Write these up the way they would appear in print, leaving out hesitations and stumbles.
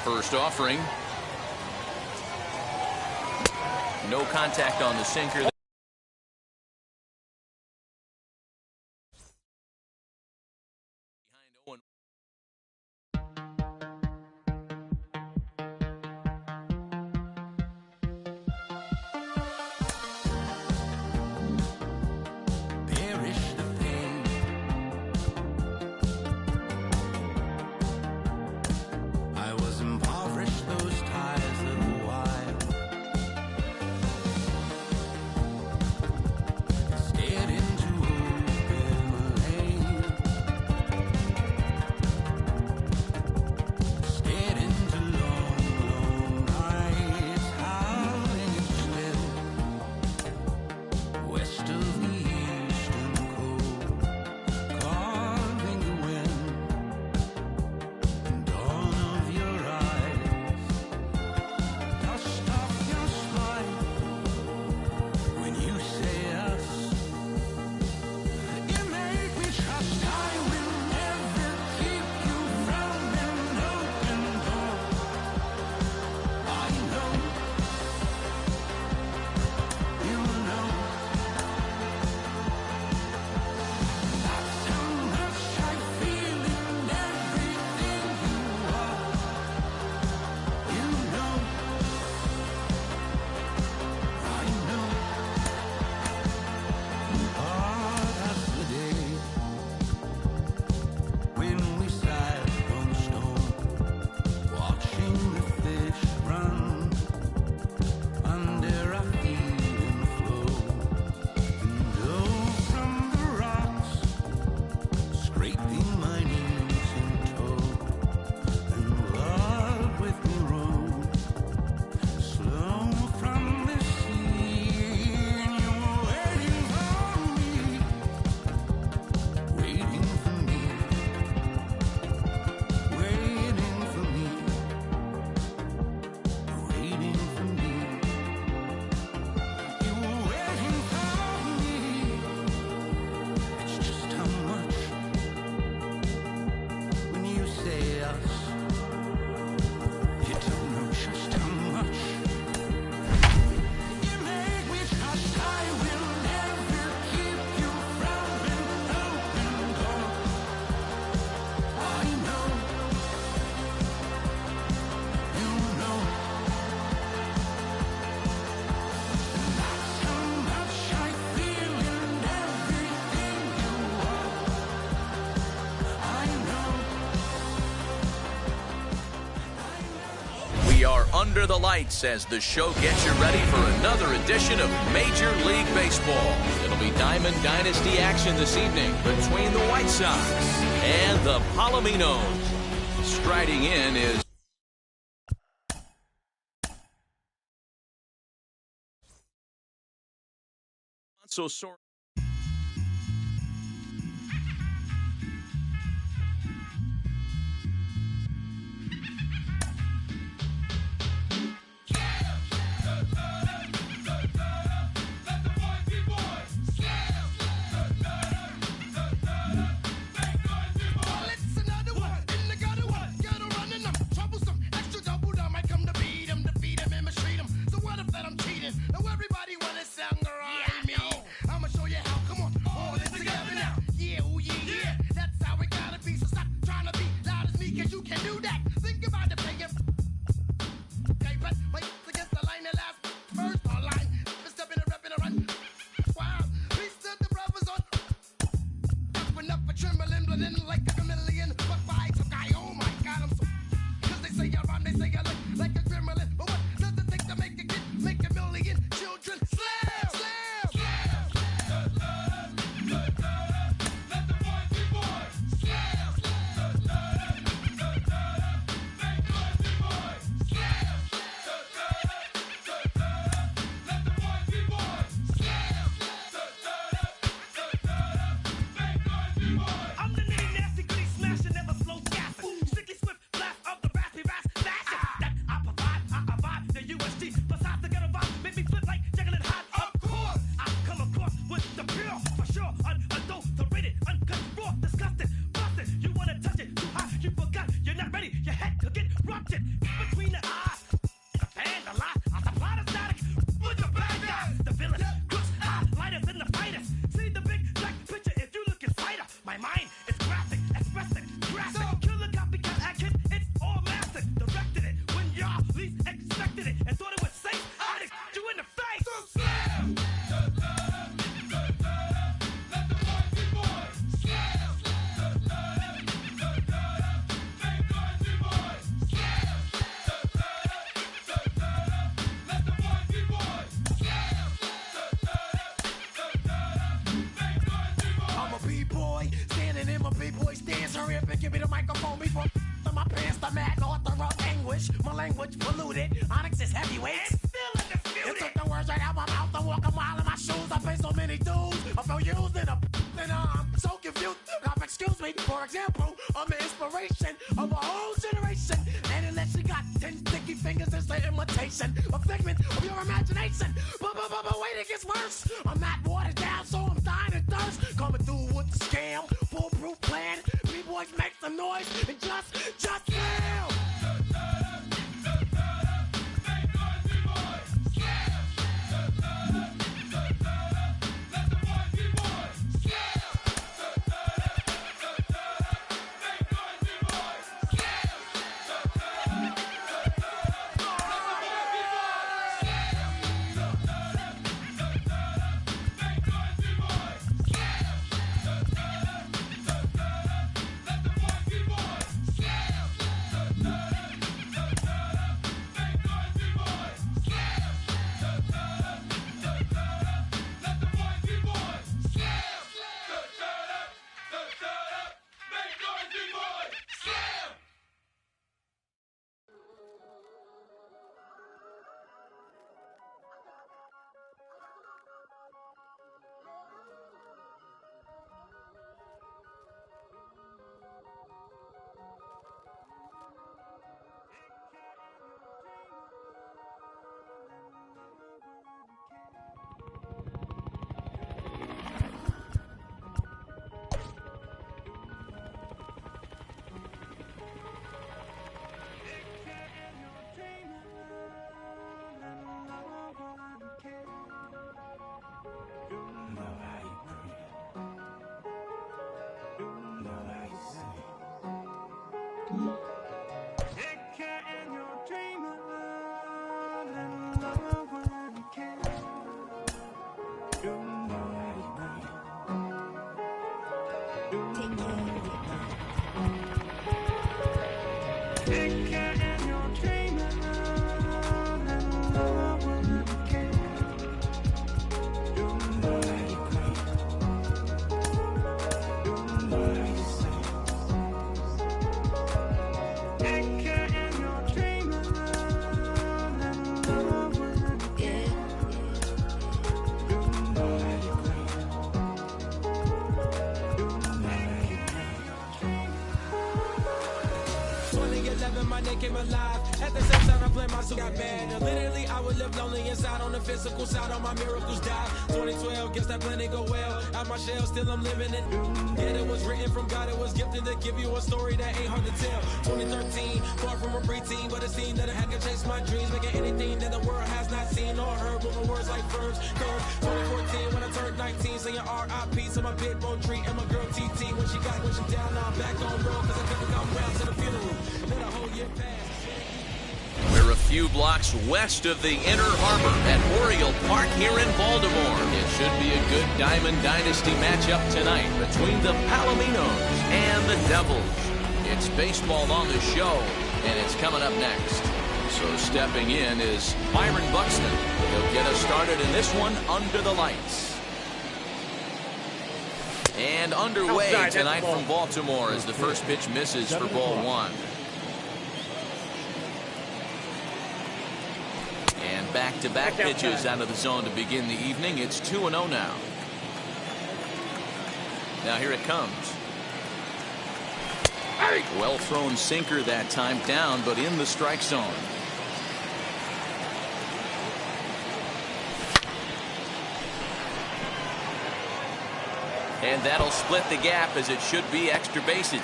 First offering. No contact on the sinker. Under the lights as the show gets you ready for another edition of Major League Baseball. It'll be Diamond Dynasty action this evening between the White Sox and the Palominos. Striding in is so sore. Everybody wanna sound right. Yeah, me. I'ma show you watch it between the eyes. The fan, the lie, I supply the static with the bad guys. The villain, crooks, highlighters, and the fighters. See the big black picture if you look inside of my mind. It's graphic, expressive, graphic. Killer copycat action, it's all massive. Directed it when y'all least expected it and thought it was safe. I'd you in the face. So slam. Let the noisy boys slam. Make noisy boys slam. Let the noisy boys slam. I'm a b-boy standing in my b-boy stance. Hurry up and give me the microphone before my pants. The mad author of anguish. My language polluted. Onyx is heavyweight. It took the words right out my mouth. I walk a mile in my shoes. I pay so many dues. I feel used and I'm so confused. Excuse me, for example, I'm the inspiration of a whole generation. And unless you got 10 sticky fingers, it's the imitation, a figment of your imagination. But wait, it gets worse. I'm not watered down, so I'm dying of thirst. Coming through with the scam, foolproof plan. B-boys make some noise and just yell. Came alive. At the same time I play my got bad. And literally I would live lonely inside. On the physical side, all my miracles died. 2012, guess that plan didn't go well. Out my shell, still I'm living it. Yeah, it was written from God, it was gifted to give you a story that ain't hard to tell. 2013, far from a preteen, but it seemed that I could chase my dreams, making anything that the world has not seen or heard. Moving words like verbs, curves. 2014, when I turned 19, saying R.I.P. to my big bone tree and my girl TT. When she down, now I'm back on road, cause I couldn't come round to the funeral. Let a whole year pass. We're a few blocks west of the Inner Harbor at Oriole Park here in Baltimore. It should be a good Diamond Dynasty matchup tonight between the Palominos and the Devils. It's baseball on the show, and it's coming up next. So stepping in is Byron Buxton. He'll get us started in this one under the lights. And underway tonight from Baltimore as the first pitch misses for ball one. And back-to-back pitches out of the zone to begin the evening. It's 2-0 now. Now here it comes. Well thrown sinker that time, down but in the strike zone. And that'll split the gap, as it should be extra bases.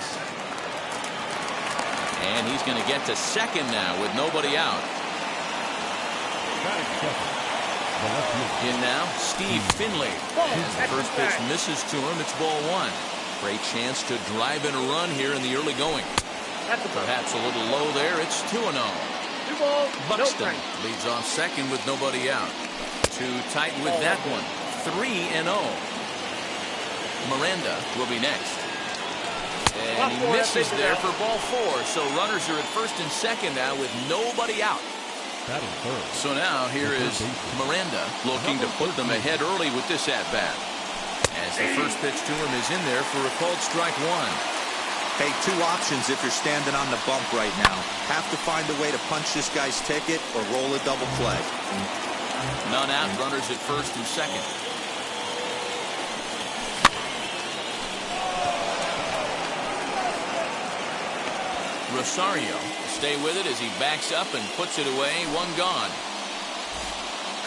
And he's going to get to second now with nobody out. In now, Steve Finley. As the first pitch misses to him, it's ball one. Great chance to drive in a run here in the early going. Perhaps a little low there. It's 2-0. Buxton leads off second with nobody out. Too tight with that one. 3-0. Miranda will be next. And he misses there for ball four. So runners are at first and second now with nobody out. So now here is Miranda looking to put them ahead early with this at-bat. As the first pitch to him is in there for a called strike one. Hey, two options if you're standing on the bump right now. Have to find a way to punch this guy's ticket or roll a double play. None out, runners at first and second. Rosario stay with it as he backs up and puts it away. One gone.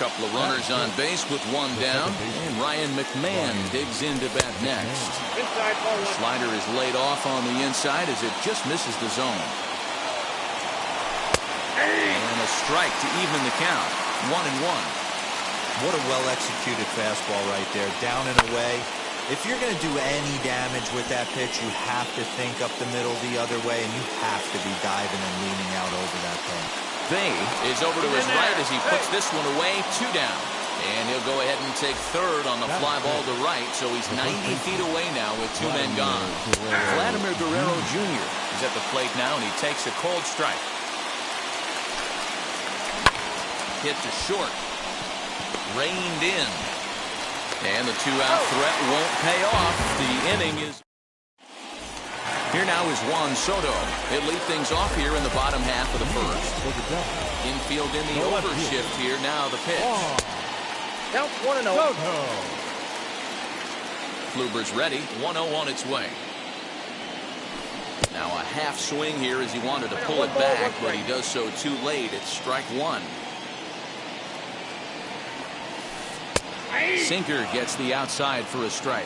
Couple of runners on base with one down, and Ryan McMahon digs in to bat next. The slider is laid off on the inside as it just misses the zone. And a strike to even the count. 1-1. What a well-executed fastball right there. Down and away. If you're going to do any damage with that pitch, you have to think up the middle the other way, and you have to be diving and leaning out over that thing. Bay is over to his right as he puts this one away. 2 down. And he'll go ahead and take third on the fly ball to right, so he's 90 feet away now with 2 men gone. Vladimir Guerrero Jr. is at the plate now, and he takes a cold strike. Hit to short. Reined in. And the 2-out threat won't pay off. The inning is... Here now is Juan Soto. He'll lead things off here in the bottom half of the first. Infield in the overshift here. Now the pitch. Count 1-0. Kluber's ready. 1-0 on its way. Now a half swing here as he wanted to pull it back, but he does so too late. It's strike one. Sinker gets the outside for a strike.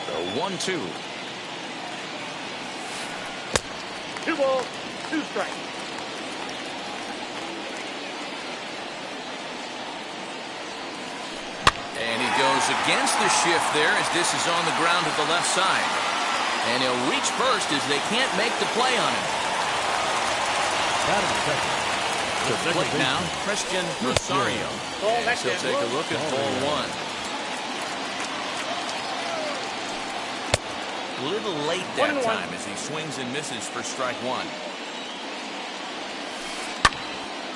So 1-2. 2 balls, 2 strikes. And he goes against the shift there as this is on the ground at the left side. And he'll reach first as they can't make the play on him. To the plate now, Christian Rosario. And he'll take a look at ball one. A little late that time as he swings and misses for strike one.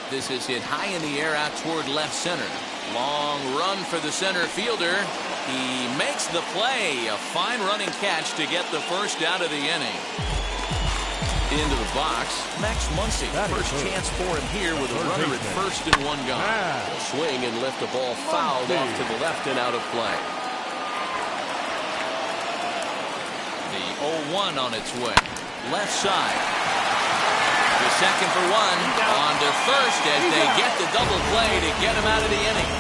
This is hit high in the air out toward left center. Long run for the center fielder. He makes the play. A fine running catch to get the first out of the inning. Into the box, Max Muncy. First chance for him here with a runner at first and one gone. A swing and lift the ball fouled off to the left and out of play. The 0-1 on its way. Left side. The second for one. On to first as they get the double play to get him out of the inning.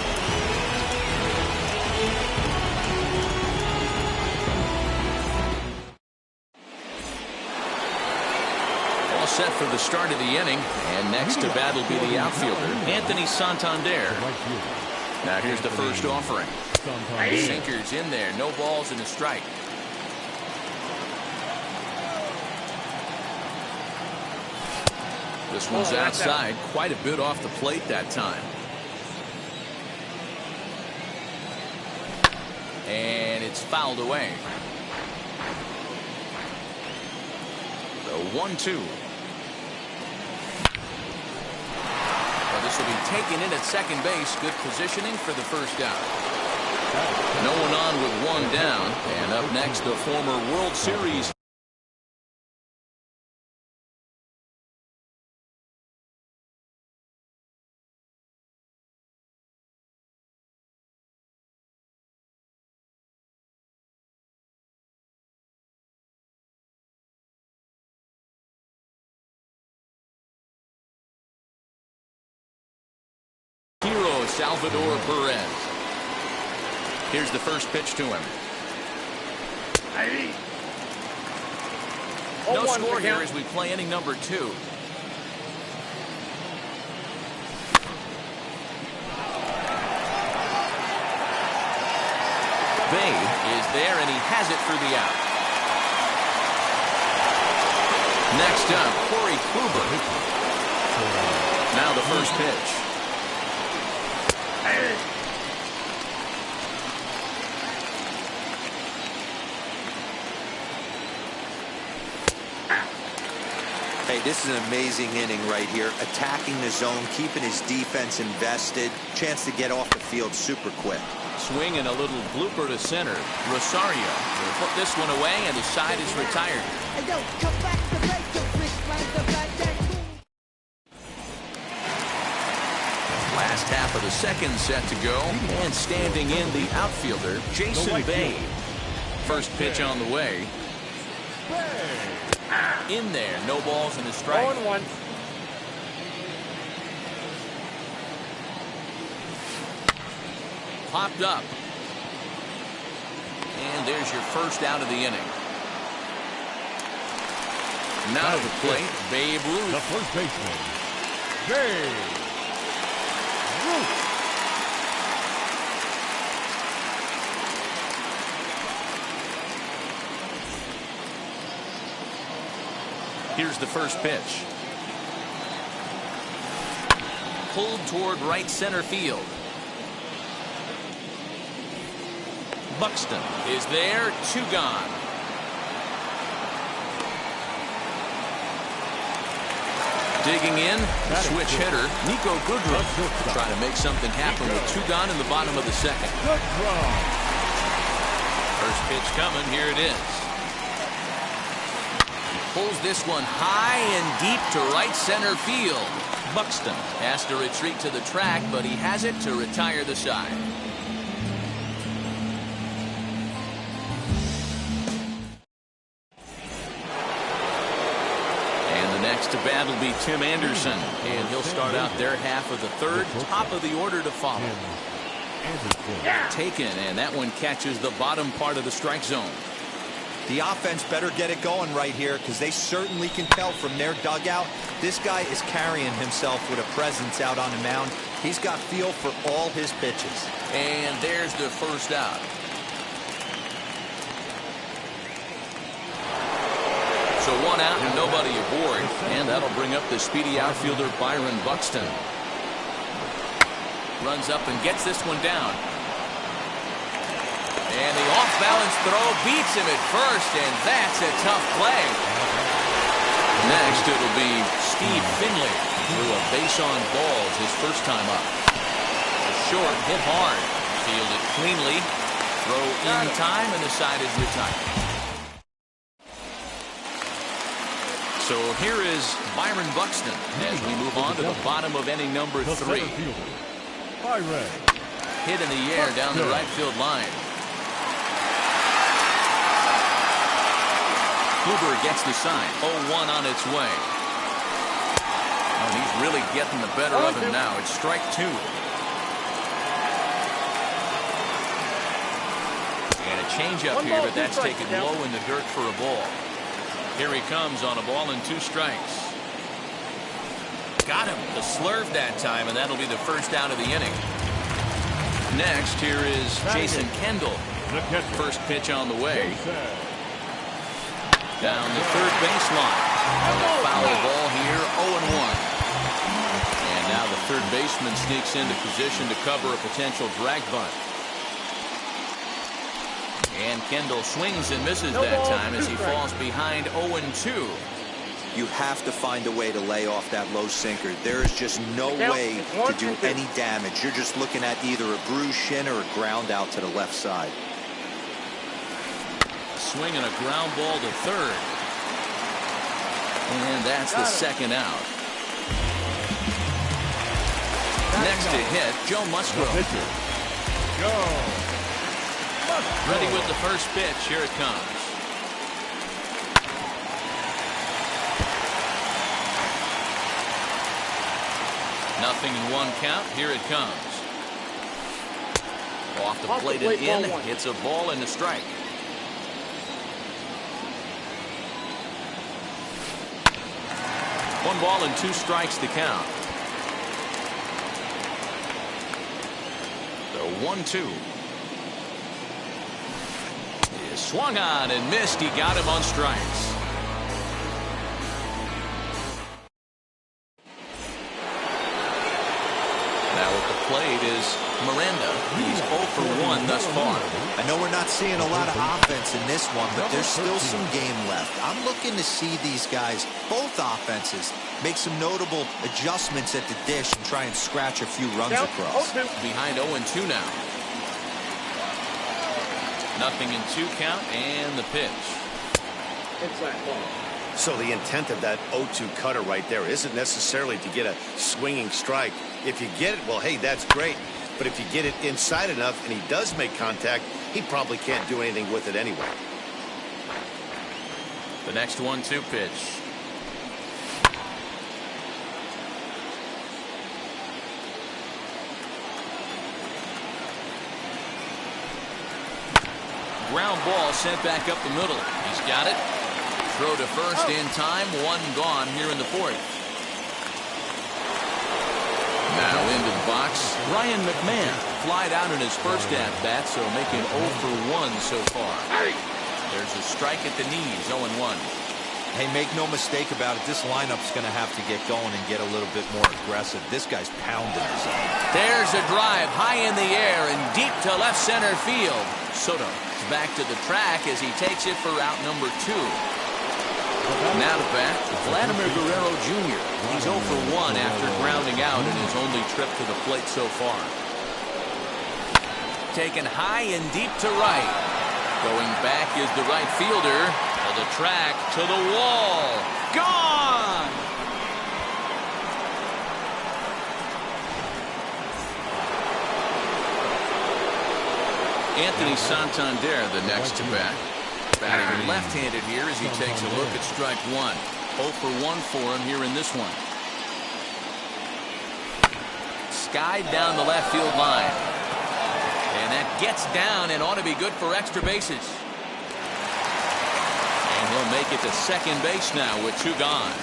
All set for the start of the inning. And next to bat will be the outfielder, Anthony Santander. Now here's the first offering. Sinker's in there. No balls and a strike. This one's outside, quite a bit off the plate that time. And it's fouled away. The 1-2. Well, this will be taken in at second base. Good positioning for the first out. No one on with one down. And up next, the former World Series hero, Salvador Perez. Here's the first pitch to him. No 0-1 score the here count. as we play inning number 2. Babe is there, and he has it for the out. Next up, Corey Kluber. Now the first pitch. Hey, this is an amazing inning right here. Attacking the zone, keeping his defense invested. Chance to get off the field super quick. Swing and a little blooper to center. Rosario will put this one away, and the side is retired. Hey, yo, come back to base, yo, quick, right the back, that cool. Last half of the second set to go, and standing in the outfielder, Jason Bay. First pitch on the way. In there, no balls and a strike. 0-1. Popped up. And there's your first out of the inning. Now to the plate, Babe Ruth. The first baseman, Babe Ruth. Here's the first pitch. Pulled toward right center field. Buxton is there, 2 gone. Digging in, switch hitter, Nico Goodrum. Trying to make something happen with 2 gone in the bottom of the second. First pitch coming, here it is. Pulls this one high and deep to right center field. Buxton has to retreat to the track, but he has it to retire the side. And the next to bat will be Tim Anderson, and he'll start out their half of the third, top of the order to follow. Taken, and that one catches the bottom part of the strike zone. The offense better get it going right here because they certainly can tell from their dugout. This guy is carrying himself with a presence out on the mound. He's got feel for all his pitches. And there's the first out. So 1 out and nobody aboard. And that'll bring up the speedy outfielder Byron Buxton. Runs up and gets this one down. And the off-balance throw beats him at first, and that's a tough play. Next, it'll be Steve Finley. Threw a base on balls his first time up. A short, hit hard. Fielded cleanly. Throw in time, and the side is retired. So here is Byron Buxton as we move on to the bottom of inning number 3. Hit in the air down the right field line. Kluber gets the sign. 0-1 on its way. Oh, he's really getting the better of him now. It's strike 2. And a changeup here, but that's taken low in the dirt for a ball. Here he comes on a ball and 2 strikes. Got him. The slurve that time, and that'll be the first out of the inning. Next, here is Jason Kendall. First pitch on the way. Down the third baseline. A foul ball here, 0-1. And now the third baseman sneaks into position to cover a potential drag bunt. And Kendall swings and misses that time as he falls behind 0-2. You have to find a way to lay off that low sinker. There is just no way to do any damage. You're just looking at either a bruised shin or a ground out to the left side. Swing and a ground ball to third. And that's the second out. Next to hit, Joe Musgrove. Ready with the first pitch. Here it comes. Nothing in 1 count. Here it comes. Off the plate and in. It's a ball and a strike. 1 ball and 2 strikes to count. The 1-2. He swung on and missed. He got him on strikes. Now at the plate is Miranda. He's 0 for 1 thus far. I know we're not seeing a lot of offense in this one, but there's still some game left. I'm looking to see these guys, both offenses, make some notable adjustments at the dish and try and scratch a few runs across. Behind 0-2 now. Nothing in 2 count and the pitch. Inside ball. So the intent of that 0-2 cutter right there isn't necessarily to get a swinging strike. If you get it, well, hey, that's great. But if you get it inside enough and he does make contact, he probably can't do anything with it anyway. The next 1-2 pitch. Ground ball sent back up the middle. He's got it. Throw to first in time. 1 gone here in the 4th. Now into the box, Ryan McMahon flied out in his first at-bat, so making 0 for 1 so far. There's a strike at the knees, 0-1. Hey, make no mistake about it, this lineup's going to have to get going and get a little bit more aggressive. This guy's pounding his own. There's a drive high in the air and deep to left center field. Soto is back to the track as he takes it for out number 2. Now to bat, Vladimir Guerrero Jr. He's 0 for 1 after grounding out in his only trip to the plate so far. Taken high and deep to right. Going back is the right fielder. To the track, to the wall. Gone! Anthony Santander, the next to bat. Batting left-handed here as he takes a look at strike 1. 0 for 1 for him here in this one. Skied down the left field line. And that gets down and ought to be good for extra bases. And he'll make it to second base now with 2 gone.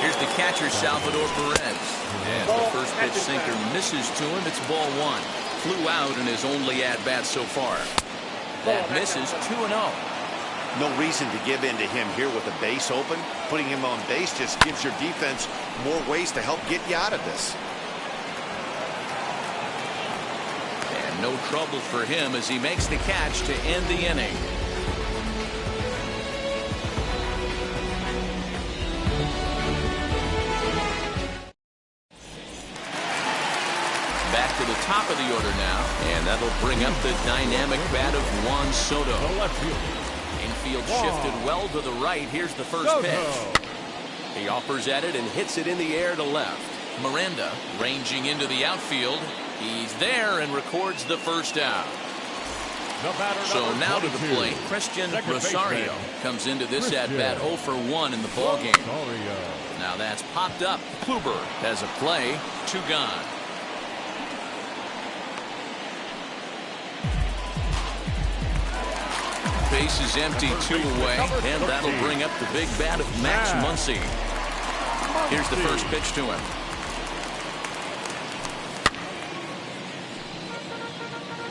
Here's the catcher, Salvador Perez. The first pitch sinker misses to him. It's ball 1. Flew out in his only at-bat so far. That misses 2-0. No reason to give in to him here with the base open. Putting him on base just gives your defense more ways to help get you out of this. And no trouble for him as he makes the catch to end the inning. Back to the top of the order now, and that'll bring up the dynamic bat of Juan Soto. Infield shifted well to the right. Here's the first pitch. He offers at it and hits it in the air to left. Miranda ranging into the outfield. He's there and records the first out. So now to the plate, Christian Rosario comes into this at-bat 0 for 1 in the ballgame. Now that's popped up. Kluber has a play. 2 gone. Base is empty, 2 away, and that'll bring up the big bat of Max Muncy. Here's the first pitch to him.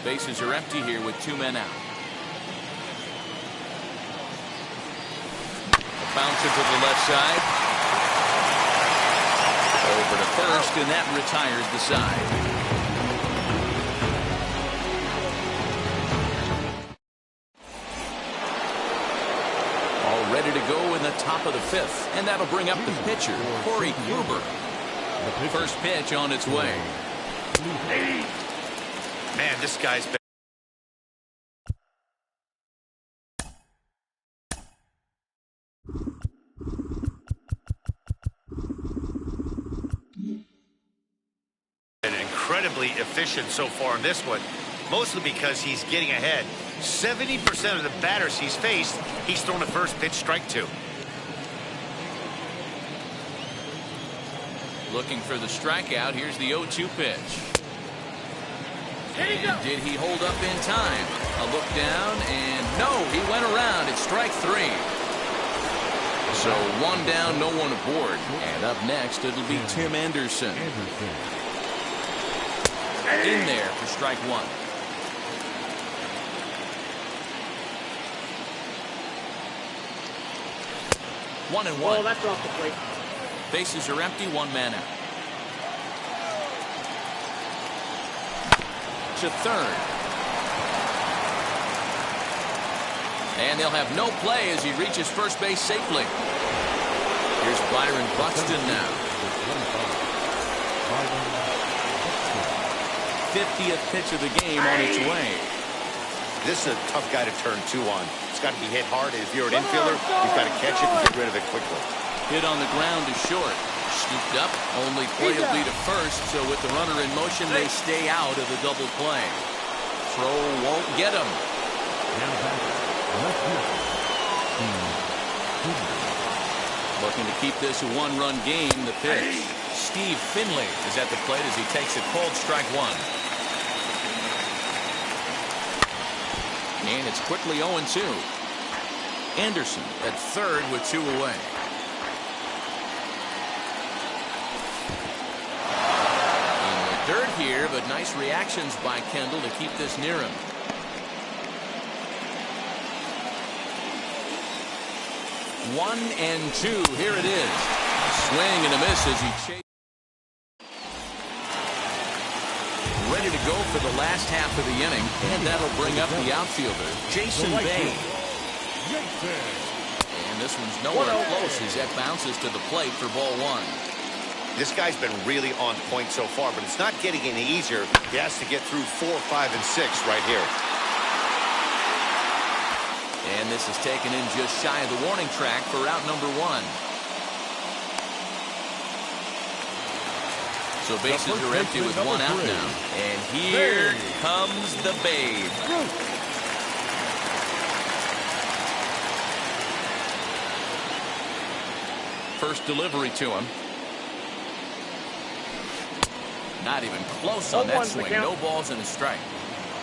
Bases are empty here with 2 men out. A bouncer to the left side. Over to first, and that retires the side. Ready to go in the top of the 5th, and that'll bring up the pitcher, Corey Kluber. The first pitch on its way. Man, this guy's been incredibly efficient so far in this one, mostly because he's getting ahead. 70% of the batters he's faced, he's thrown a first pitch strike to. Looking for the strikeout. Here's the 0-2 pitch. And did he hold up in time? A look down, and no, he went around. It's strike three. So one down, no one aboard. And up next, it'll be Tim Anderson. In there for strike one. 1-1. Oh, that's off the plate. Bases are empty, one man out. To third. And they'll have no play as he reaches first base safely. Here's Byron Buxton now. 50th pitch of the game on its way. This is a tough guy to turn two on. It's got to be hit hard. If you're an infielder, you've got to catch it and get rid of it quickly. Hit on the ground is short. Scooped up. Only play will be to first, so with the runner in motion, they stay out of the double play. Throw won't get him. Looking to keep this a one-run game. The pitch. Steve Finley is at the plate as he takes a cold strike one. And it's quickly 0-2. Anderson at third with two away. In the dirt here, but nice reactions by Kendall to keep this near him. 1-2. Here it is. A swing and a miss as he chases. Ready to go for the last half of the inning, and that'll bring up the outfielder, Jason Bay. And this one's nowhere close as that bounces to the plate for ball one. This guy's been really on point so far, but it's not getting any easier. He has to get through 4, 5, and 6 right here. And this is taken in just shy of the warning track for out number one. So bases are empty with one out now. And here comes the Babe. First delivery to him. Not even close on that swing. No balls and a strike.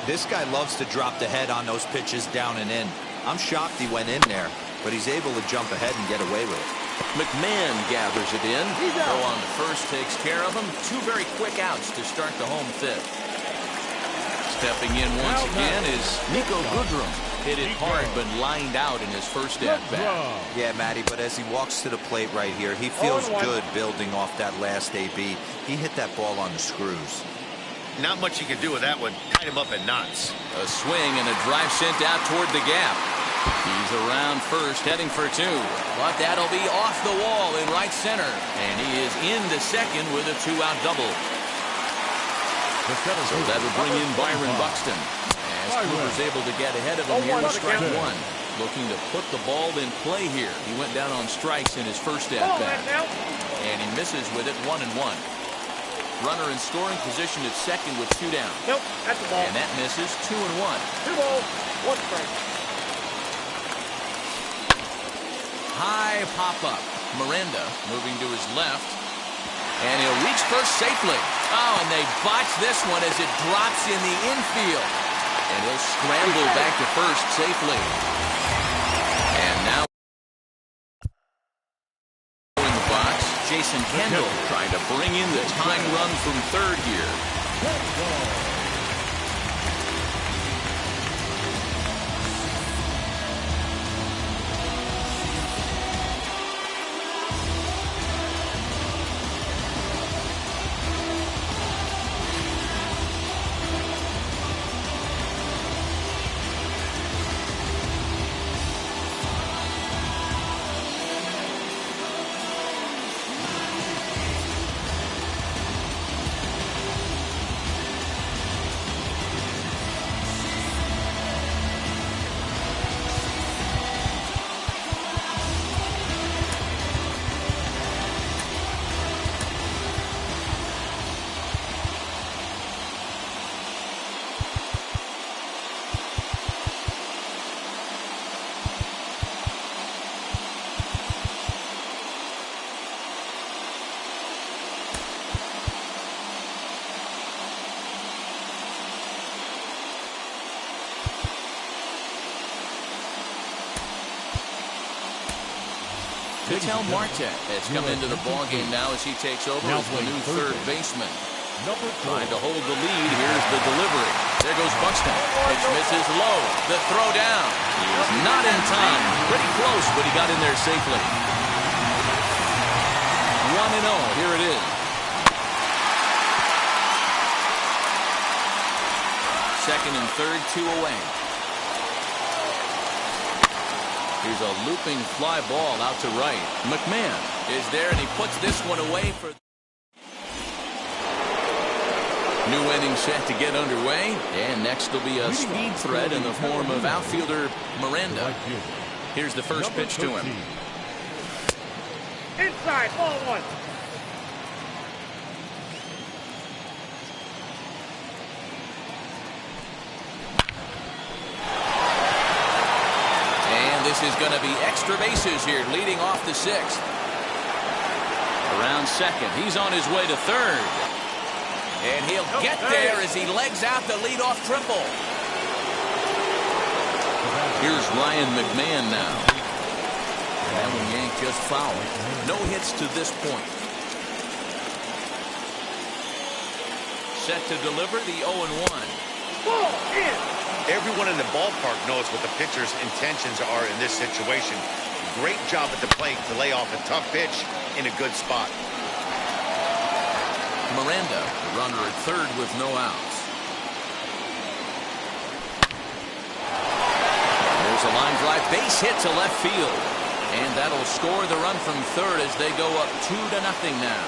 This guy loves to drop the head on those pitches down and in. I'm shocked he went in there, but he's able to jump ahead and get away with it. McMahon gathers it in. Throw on the first takes care of him. Two very quick outs to start the home fifth. Stepping in once again is Nico Goodrum. Hit it hard but lined out in his first at-bat. Yeah, Matty, but as he walks to the plate right here, he feels good building off that last AB. He hit that ball on the screws. Not much you can do with that one. Tied him up in knots. A swing and a drive sent out toward the gap. He's around first, heading for two. But that'll be off the wall in right center. And he is into second with a two-out double. So that would bring in Byron Buxton. As Cooper's able to get ahead of him here with strike one. Looking to put the ball in play here. He went down on strikes in his first at-bat. And he misses with it 1-1. Runner in scoring position at second with two down. Nope, that's a ball. And that misses 2-1. 2 balls, 1 strike. High pop-up. Miranda moving to his left. And he'll reach first safely. Oh, and they botch this one as it drops in the infield. And he'll scramble back to first safely. And now in the box, Jason Kendall trying to bring in the tying run from third here. Patel Marte has come into the ballgame now as he takes over as the new third baseman. Trying to hold the lead. Here's the delivery. There goes Buxton. Pitch misses low. The throw down. He is not in time. Pretty close, but he got in there safely. 1-0. Here it is. Second and third, 2 away. Here's a looping fly ball out to right. McMahon is there, and he puts this one away for... New inning set to get underway, and next will be a speed threat in the form of outfielder Miranda. Here's the first pitch to him. Inside, ball 1. And this is going to be extra bases here, leading off the 6th. Around second, he's on his way to third. And he'll get there as he legs out the leadoff triple. Here's Ryan McMahon now. That one yanked just foul. No hits to this point. Set to deliver the 0-1. Ball in. Everyone in the ballpark knows what the pitcher's intentions are in this situation. Great job at the plate to lay off a tough pitch in a good spot. Miranda, the runner at third with no outs. There's a line drive, base hit to left field. And that'll score the run from third as they go up 2-0 now.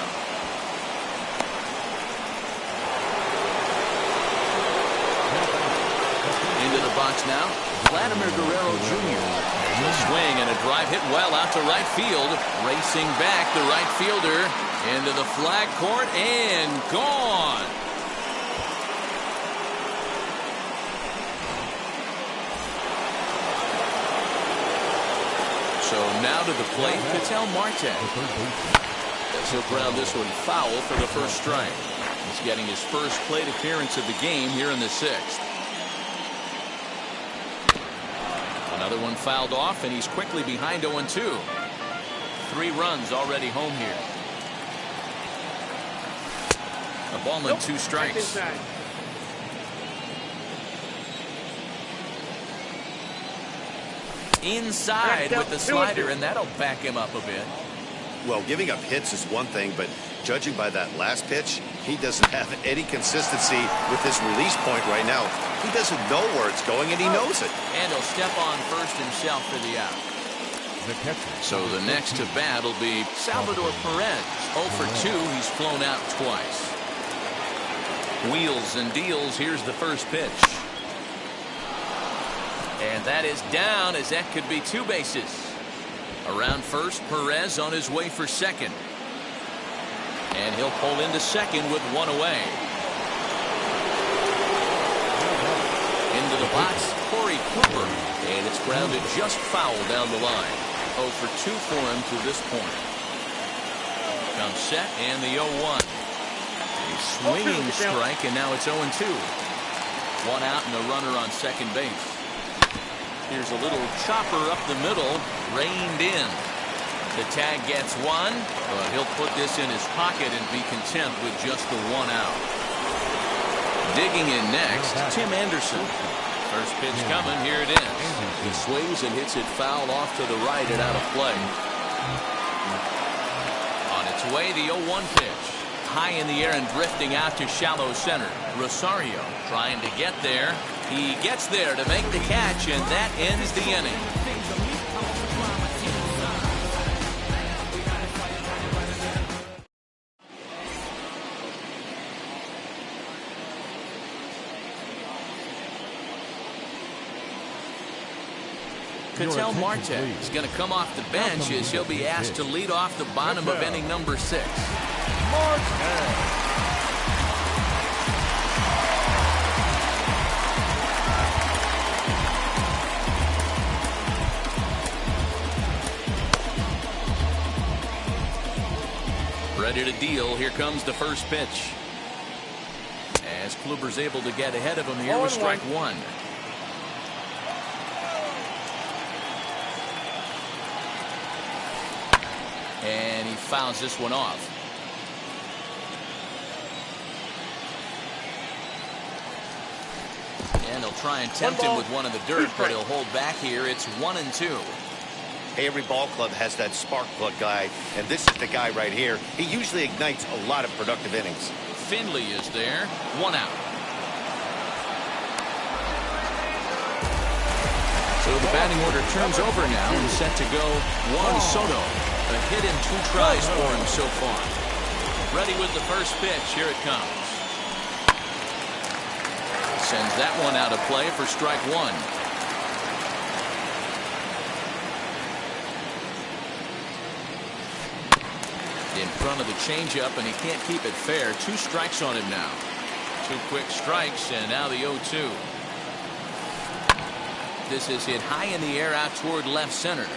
Into the box now, Vladimir Guerrero Jr. A swing and a drive hit well out to right field. Racing back, the right fielder into the flag court and gone. So now to the plate, Patel Marte. He'll ground this one foul for the first strike. He's getting his first plate appearance of the game here in the 6th. Another one fouled off, and he's quickly behind 0-2. 3 runs already home here. A ball and 2 strikes. Inside with the slider, and that'll back him up a bit. Well, giving up hits is one thing, but judging by that last pitch, he doesn't have any consistency with this release point right now. He doesn't know where it's going, and he knows it. And he'll step on first himself for the out. So the next to bat will be Salvador Perez. 0 for 2. He's flown out twice. Wheels and deals. Here's the first pitch. And that is down, as that could be 2 bases. Around first, Perez on his way for second. And he'll pull into second with 1 away. Into the box, Corey Cooper. And it's grounded just foul down the line. 0 for 2 for him to this point. Comes set and the 0-1. A swinging strike, and now it's 0-2. 1 out and a runner on second base. Here's a little chopper up the middle, reined in. The tag gets 1, but he'll put this in his pocket and be content with just the 1 out. Digging in next, Tim Anderson. First pitch coming, here it is. He swings and hits it foul off to the right and out of play. On its way, the 0-1 pitch. High in the air and drifting out to shallow center. Rosario trying to get there. He gets there to make the catch, and that ends the inning. Patel Marte is going to come off the bench as he'll be asked to lead off the bottom of inning number 6. Ready to deal. Here comes the first pitch. As Kluber's able to get ahead of him here with strike 1. And he fouls this one off. And he'll try and tempt him with one in the dirt, but he'll hold back here. It's 1-2. Hey, every ball club has that spark plug guy, and this is the guy right here. He usually ignites a lot of productive innings. Finley is there. 1 out. So the batting order turns over now and set to go Juan Soto. A hit in 2 tries for him so far. Ready with the first pitch. Here it comes. Sends that one out of play for strike 1. In front of the changeup, and he can't keep it fair. 2 strikes on him now. 2 quick strikes, and now the 0-2. This is hit high in the air out toward left center.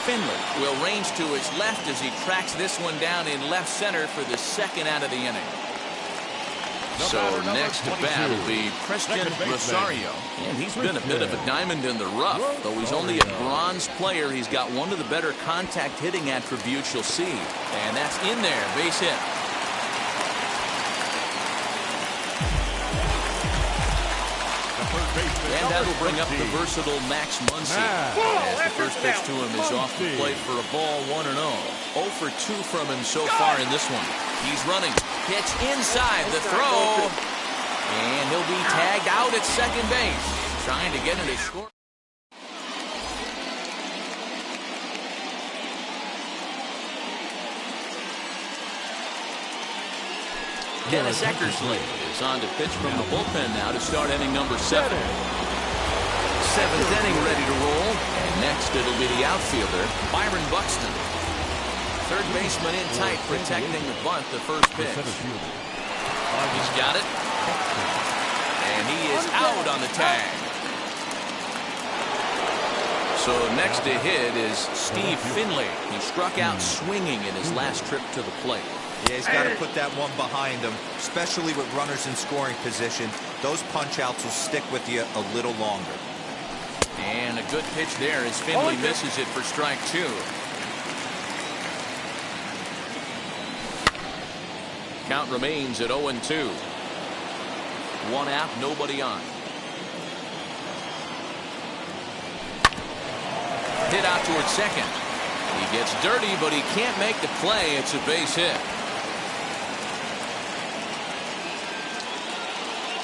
Finley will range to his left as he tracks this one down in left center for the 2nd out of the inning. So next to bat will be Christian Rosario. And he's been a bit of a diamond in the rough. Though he's only a bronze player, he's got one of the better contact hitting attributes you'll see. And that's in there. Base hit. And that'll bring up the versatile Max Muncy. As the first pitch to him is off the plate for a ball 1-0. 0 for 2 from him so far in this one. He's running. Pitch inside the throw. And he'll be tagged out at second base. Trying to get into score. Dennis Eckersley is on to pitch from the bullpen now to start inning number 7. 7th inning ready to roll. And next it'll be the outfielder, Byron Buxton. Third baseman in tight, protecting the bunt, the first pitch. He's got it. And he is out on the tag. So next to hit is Steve Finley. He struck out swinging in his last trip to the plate. Yeah, he's got to put that one behind him, especially with runners in scoring position. Those punch-outs will stick with you a little longer. And a good pitch there as Finley misses it for strike 2. Count remains at 0-2. 1 out, nobody on. Hit out towards second. He gets dirty, but he can't make the play. It's a base hit.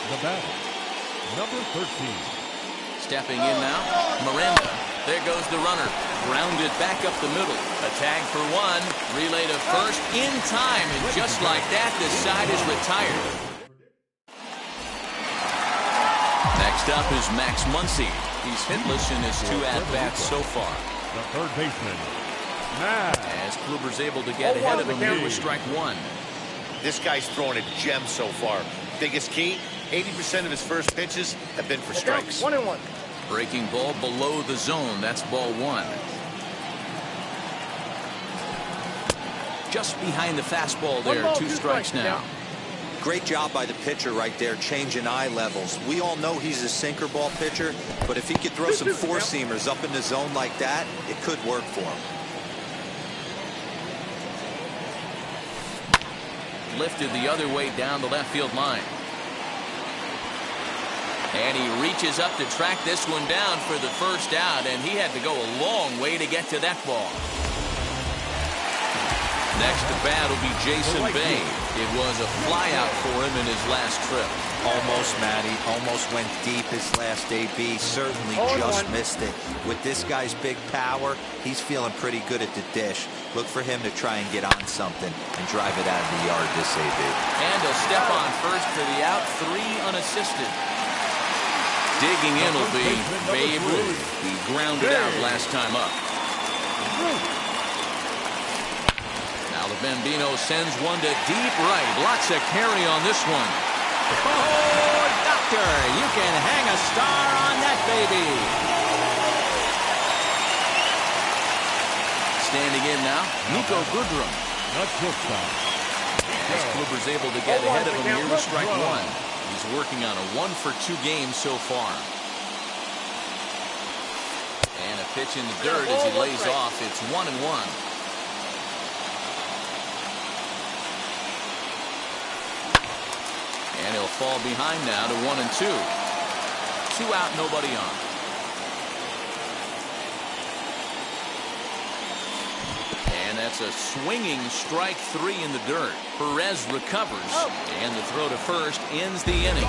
The batter, number 13. Stepping in now, Miranda. There goes the runner. Grounded back up the middle. A tag for 1. Relay to first in time. And just like that, the side is retired. Next up is Max Muncy. He's hitless in his 2 at-bats so far. The third baseman, as Kluber's able to get ahead of him here with strike 1. This guy's throwing a gem so far. Biggest key, 80% of his first pitches have been for strikes. 1-1. Breaking ball below the zone. That's ball 1. Just behind the fastball there. 2 strikes now. Great job by the pitcher right there, changing eye levels. We all know he's a sinker ball pitcher, but if he could throw some four-seamers up in the zone like that, it could work for him. Lifted the other way down the left field line. And he reaches up to track this one down for the first out, and he had to go a long way to get to that ball. Next to bat will be Jason Bay. It was a flyout for him in his last trip. Almost, Matty. Almost went deep his last AB. Certainly just missed it. With this guy's big power, he's feeling pretty good at the dish. Look for him to try and get on something and drive it out of the yard this AB. And he'll step on first for the out. 3 unassisted. Digging in will be Babe Ruth. He grounded out last time up. Now the Bambino sends one to deep right. Lots of carry on this one. Oh, Doctor, you can hang a star on that baby. Standing in now, Nico Goodrum. As Kluber's able to get ahead of him here with strike 1. He's working on a 1-for-2 game so far. And a pitch in the dirt as he lays off. It's 1-1. And he'll fall behind now to 1-2. 2 out, nobody on. And that's a swinging strike 3 in the dirt. Perez recovers, and the throw to first ends the inning.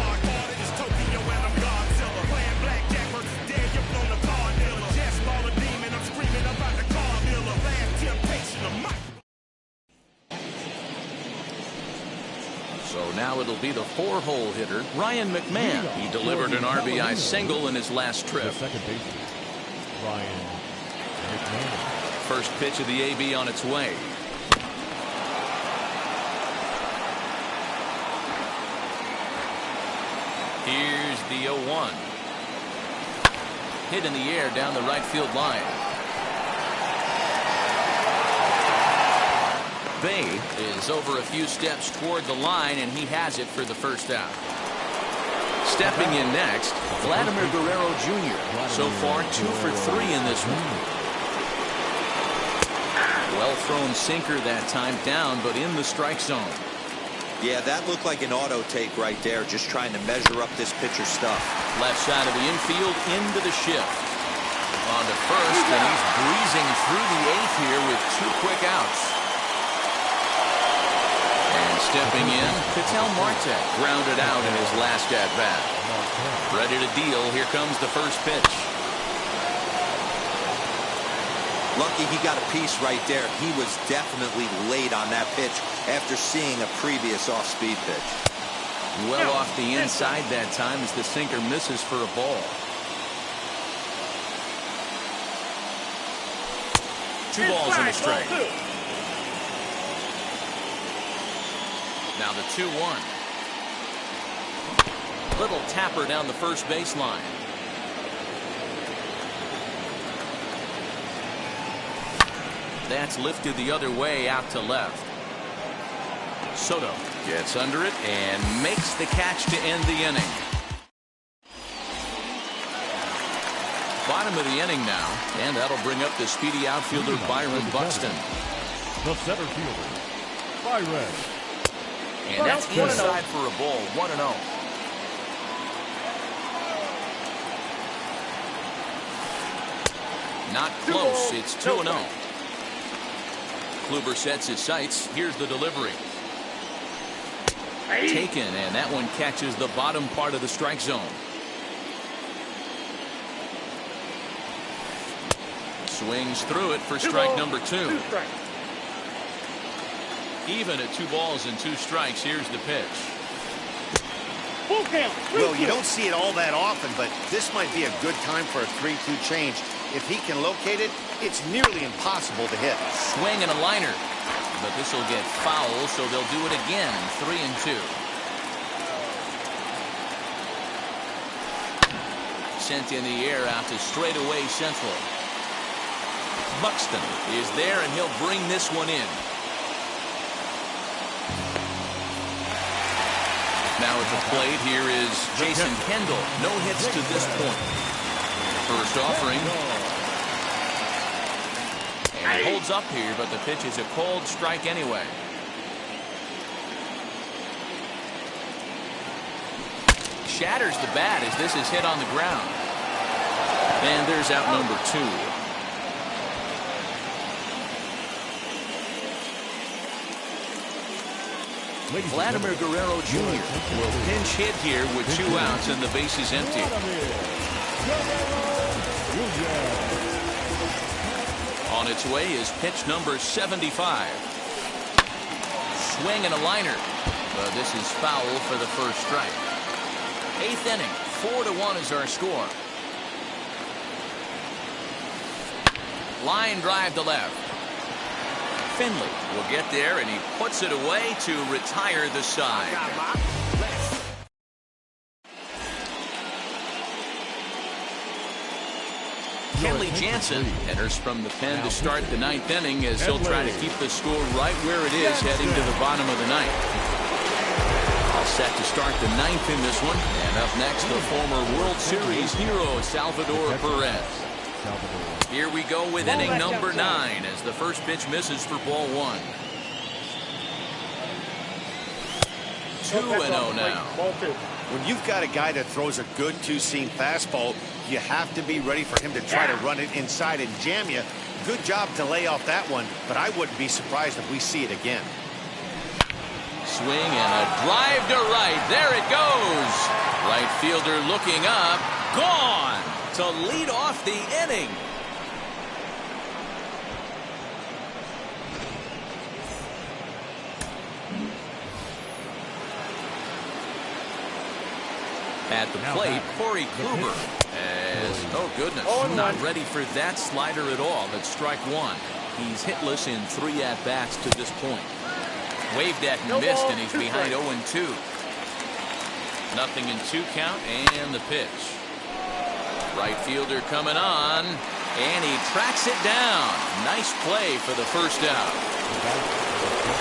So now it'll be the 4-hole hitter, Ryan McMahon. He delivered an RBI single in his last trip. The second baseman, Ryan McMahon. First pitch of the AB on its way. Here's the 0-1. Hit in the air down the right field line. Bay is over a few steps toward the line, and he has it for the first out. Stepping in next, Vladimir Guerrero Jr. So far 2 for 3 in this one. Well thrown sinker that time, down but in the strike zone. Yeah, that looked like an auto take right there, just trying to measure up this pitcher's stuff. Left side of the infield into the shift. On to first, and he's breezing through the 8th here with 2 quick outs. And stepping in, Ketel Marte grounded out in his last at-bat. Ready to deal. Here comes the first pitch. Lucky he got a piece right there. He was definitely late on that pitch after seeing a previous off-speed pitch. Well off the inside that time as the sinker misses for a ball. 2 balls and a strike. Now the 2-1. Little tapper down the first baseline. That's lifted the other way out to left. Soto gets under it and makes the catch to end the inning. Bottom of the inning now, and that'll bring up the speedy outfielder Byron Buxton. The center fielder, Byron. And that's inside for a ball, 1-0. Not close, it's 2-0. Kluber sets his sights. Here's the delivery. Taken, and that one catches the bottom part of the strike zone. Swings through it for strike number 2. Even at 2 balls and 2 strikes, here's the pitch. Well, you don't see it all that often, but this might be a good time for a 3-2 change. If he can locate it, it's nearly impossible to hit. Swing and a liner. But this will get foul, so they'll do it again. 3-2. Sent in the air out to straightaway central. Buxton is there, and he'll bring this one in. Now at the plate, here is Jason Kendall. No hits to this point. First offering. And holds up here, but the pitch is a cold strike anyway. Shatters the bat as this is hit on the ground. And there's out number 2. Vladimir Guerrero Jr. will pinch hit here with 2 outs and the base is empty. On its way is pitch number 75. Swing and a liner. But this is foul for the first strike. 8th inning, 4-1 is our score. Line drive to left. Finley will get there, and he puts it away to retire the side. Kenley Jansen enters from the pen to start the 9th inning as he'll try to keep the score right where it is heading to the bottom of the 9th. All set to start the 9th in this one. And up next, the former World Series hero, Salvador Perez. Here we go with inning number 9 as the first pitch misses for ball 1. 2-0 now. Ball 2. When you've got a guy that throws a good two-seam fastball, you have to be ready for him to try to run it inside and jam you. Good job to lay off that one, but I wouldn't be surprised if we see it again. Swing and a drive to right. There it goes. Right fielder looking up. Gone to lead off the inning. At the plate, Corey Kluber. Oh, goodness. Not ready for that slider at all. That's strike one. He's hitless in 3 at-bats to this point. Waved at and missed, and he's behind 0-2. Nothing in 2 count, and the pitch. Right fielder coming on, and he tracks it down. Nice play for the first out.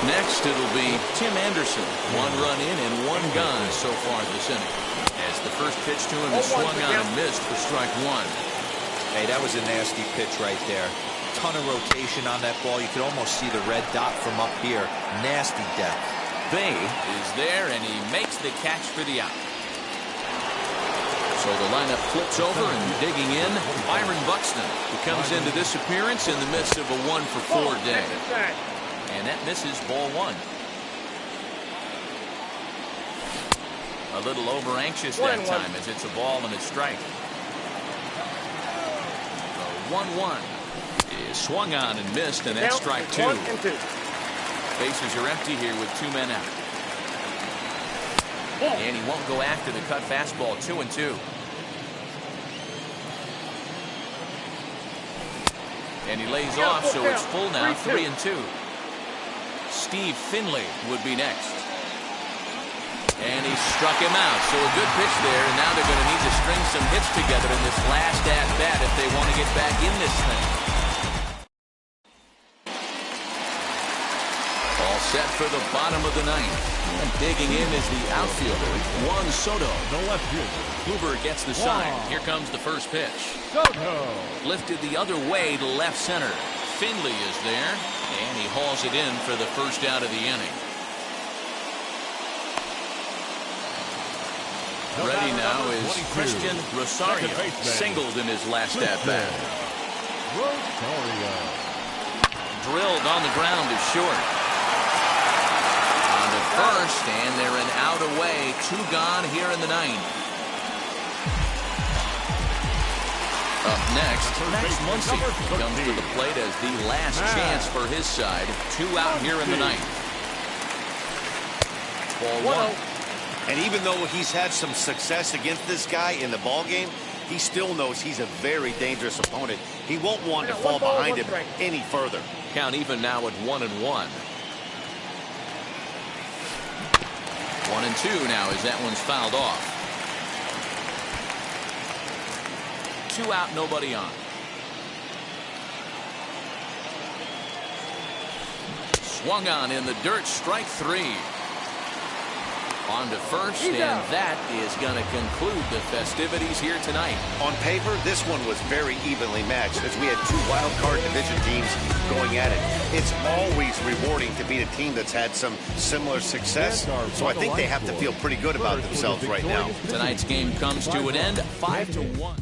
Next, it'll be Tim Anderson. 1 run in and 1 gone so far this inning. As the first pitch to him is swung on and missed for strike 1. Hey, that was a nasty pitch right there. Ton of rotation on that ball. You could almost see the red dot from up here. Nasty depth. Bay is there, and he makes the catch for the out. So the lineup flips over, and digging in, Byron Buxton, who comes into this appearance in the midst of a 1-for-4 day. And that misses ball 1. A little over anxious that time as it's a ball and a strike. The 1-1 is swung on and missed, and that's strike 2. Bases are empty here with 2 men out. And he won't go after the cut fastball. 2-2. And he lays off, so it's full now. 3-2. Steve Finley would be next. And he struck him out. So a good pitch there, and now they're going to need to string some hits together in this last at-bat if they want to get back in this thing. All set for the bottom of the 9th. And digging in is the outfielder, Juan Soto. The left fielder. Kluber gets the sign. Here comes the first pitch. Soto. Lifted the other way to left center. Finley is there, and he hauls it in for the first out of the inning. Ready now is Christian Rosario. Singled in his last at-bat. Rosario. Drilled on the ground to short. On to first, and they're an out away. 2 gone here in the 9th. Up next, Max Muncy comes to the plate as the last chance for his side. 2 out here in the 9th. Ball 1. And even though he's had some success against this guy in the ball game, he still knows he's a very dangerous opponent. He won't want to fall behind him any further. Count even now at 1-1. 1-2 now as that one's fouled off. 2 out, nobody on. Swung on in the dirt, strike 3. On to first, and that is going to conclude the festivities here tonight. On paper, this one was very evenly matched as we had 2 wild card division teams going at it. It's always rewarding to beat a team that's had some similar success, so I think they have to feel pretty good about themselves right now. Tonight's game comes to an end, 5-1.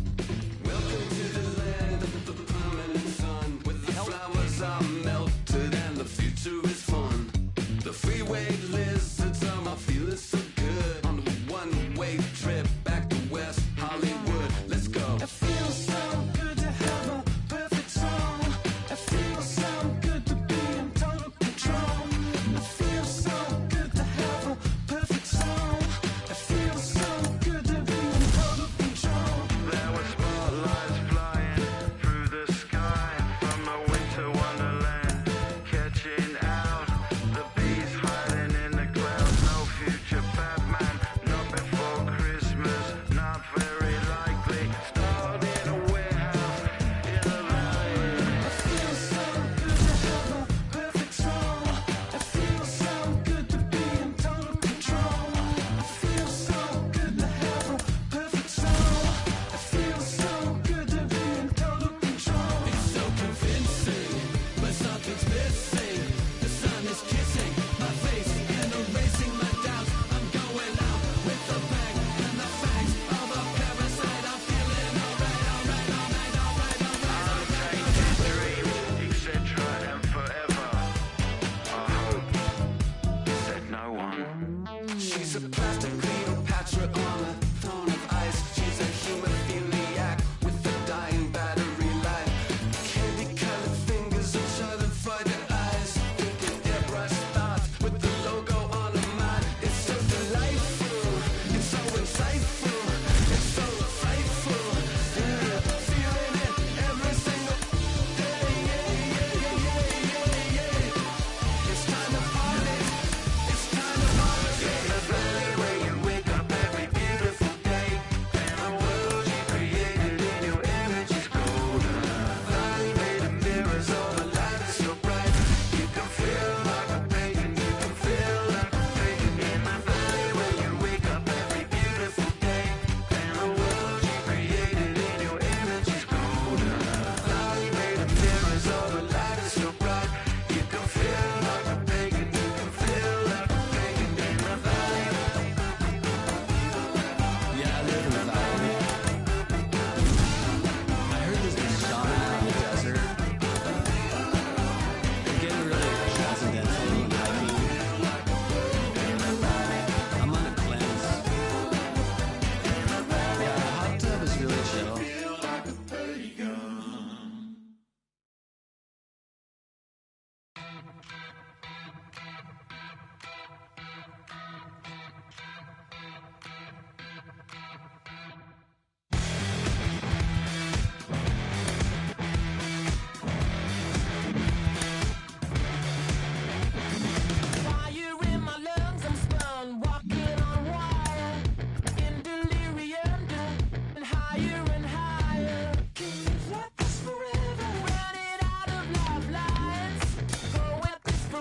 Forever. Running out of love lines. Go at this forever.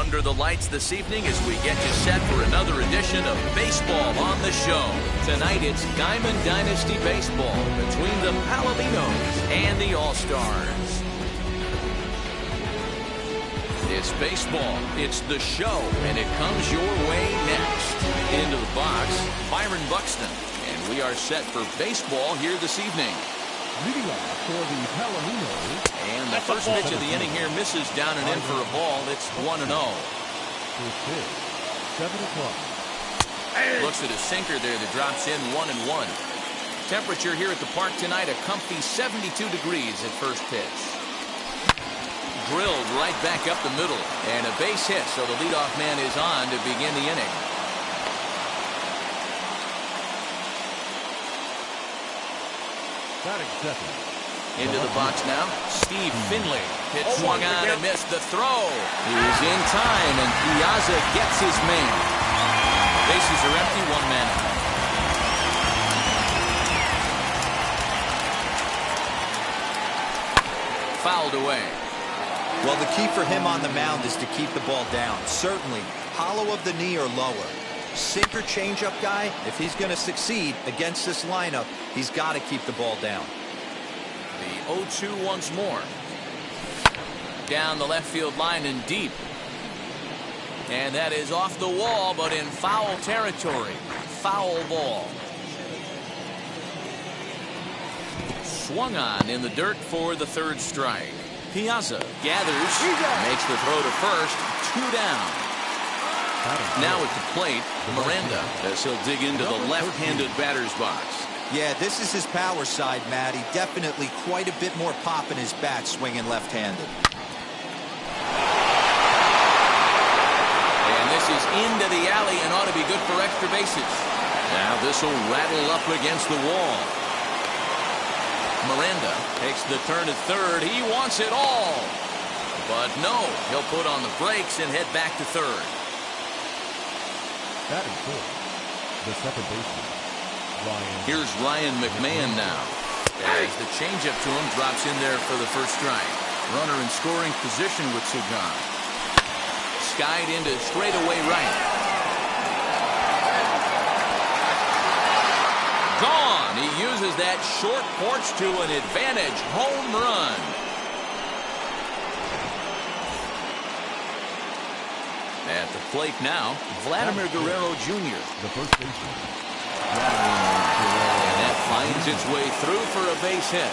under the lights this evening as we get you set for another edition of Baseball on the Show. Tonight it's Diamond Dynasty Baseball between the Palominos and the All-Stars. It's baseball, it's the show, and it comes your way next. Into the box, Byron Buxton, and we are set for baseball here this evening. Leading off for the Palominos. And the first pitch of the inning here misses down and in for a ball. It's 1-0. First pitch, 7 o'clock. Looks at a sinker there that drops in 1-1. Temperature here at the park tonight, a comfy 72 degrees at first pitch. Drilled right back up the middle, and a base hit, so the leadoff man is on to begin the inning. Batting second. Into the box now, Steve Finley. Pitch swung on and missed the throw. He's in time, and Piazza gets his man. Bases are empty, 1 man out. Fouled away. Well, the key for him on the mound is to keep the ball down. Certainly, hollow of the knee or lower. Sinker changeup guy, if he's going to succeed against this lineup, he's got to keep the ball down. The 0-2 once more. Down the left field line and deep. And that is off the wall, but in foul territory. Foul ball. Swung on in the dirt for the third strike. Piazza gathers, makes the throw to first, 2 down. Now at the plate, Miranda, as he'll dig into the left-handed batter's box. Yeah, this is his power side, Matty. Definitely quite a bit more pop in his bat swinging left-handed. And this is into the alley and ought to be good for extra bases. Now this will rattle up against the wall. Miranda takes the turn at third. He wants it all. But no, he'll put on the brakes and head back to third. Batting fourth, the second baseman, Ryan. Here's Ryan McMahon now. As the changeup to him drops in there for the first strike. Runner in scoring position with Sugan. Skied into straightaway right. Gone. He uses that short porch to an advantage home run. At the plate now, Vladimir Guerrero Jr. The first baseman. And that finds its way through for a base hit.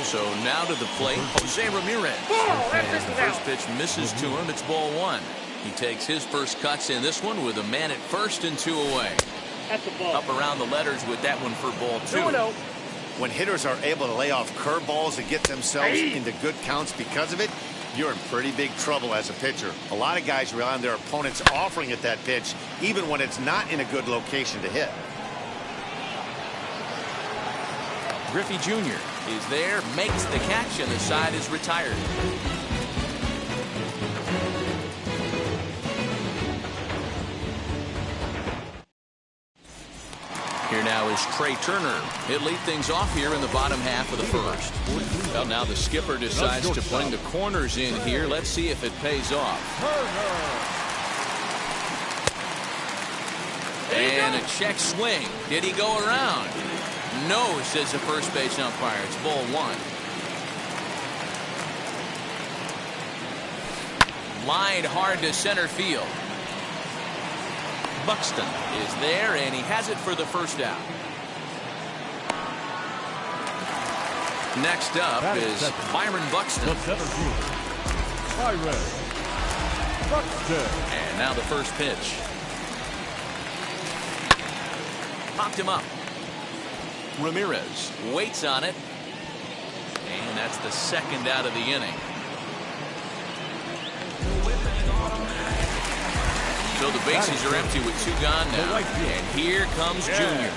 So now to the plate, Jose Ramirez. The first pitch misses to him. It's ball 1. He takes his first cuts in this one with a man at first and 2 away. Up around the letters with that one for ball 2. When hitters are able to lay off curveballs and get themselves into good counts because of it, you're in pretty big trouble as a pitcher. A lot of guys rely on their opponents offering at that pitch, even when it's not in a good location to hit. Griffey Jr. is there, makes the catch, and the side is retired. Here now is Trey Turner. He'll lead things off here in the bottom half of the first. Well, now the skipper decides to bring the corners in here. Let's see if it pays off. And a check swing. Did he go around? No, says the first base umpire. It's ball 1. Lined hard to center field. Buxton is there, and he has it for the first out. Next up is Byron Buxton. Byron Buxton. And now the first pitch. Popped him up. Ramirez waits on it. And that's the second out of the inning. So the bases are empty with 2 gone now. And here comes Junior.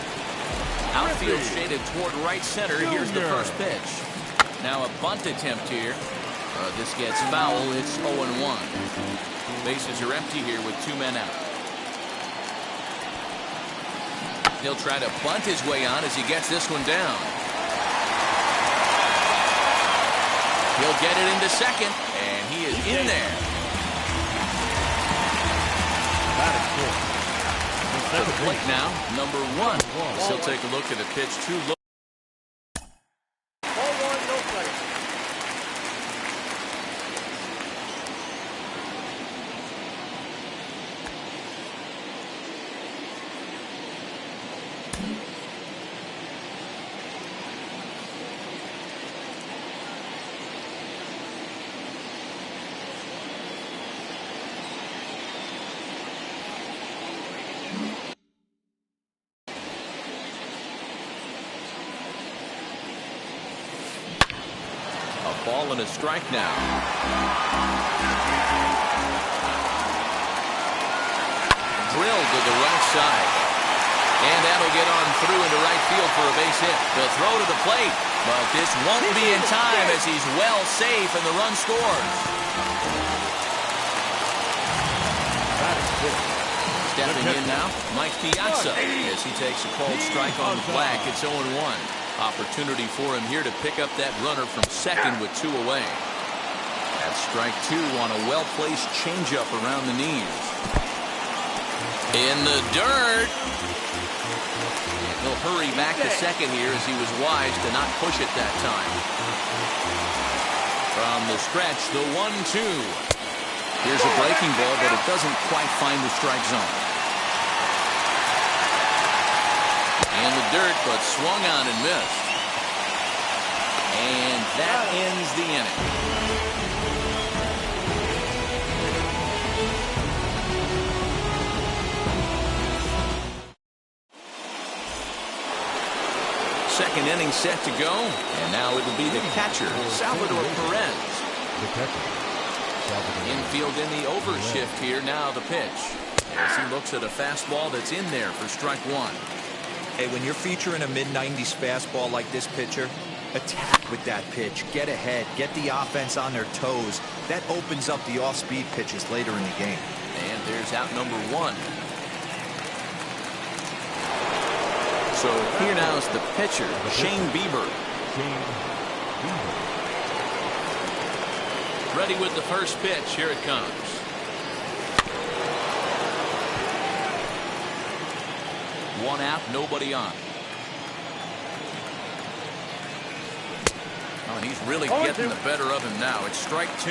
Outfield shaded toward right center. Here's the first pitch. Now a bunt attempt here. This gets foul. It's 0-1. Bases are empty here with 2 men out. He'll try to bunt his way on as he gets this one down. He'll get it into second, and he is in there. To the plate now, number 1. He'll take a look at the pitch too low. Ball 1, no strike. Ball and a strike now. Drilled to the right side. And that'll get on through into right field for a base hit. The throw to the plate. But this won't be in time as he's well safe and the run scores. Stepping in now, Mlbtheshow as he takes a called strike on the black. It's 0-1. Opportunity for him here to pick up that runner from second with 2 away. That's strike 2 on a well-placed changeup around the knees. In the dirt. And he'll hurry back to second here as he was wise to not push it that time. From the stretch, the 1-2. Here's a breaking ball, but it doesn't quite find the strike zone. In the dirt, but swung on and missed. And that ends the inning. Second inning set to go, and now it'll be the catcher, Salvador Perez. The catcher, Salvador. Infield in the overshift here. Now the pitch. As he looks at a fastball that's in there for strike 1. Hey, when you're featuring a mid-90s fastball like this pitcher, attack with that pitch. Get ahead. Get the offense on their toes. That opens up the off-speed pitches later in the game. And there's out number 1. So here now is the pitcher, Shane Bieber. Ready with the first pitch. Here it comes. One out, nobody on. Oh, and he's really getting the better of him now. It's strike 2.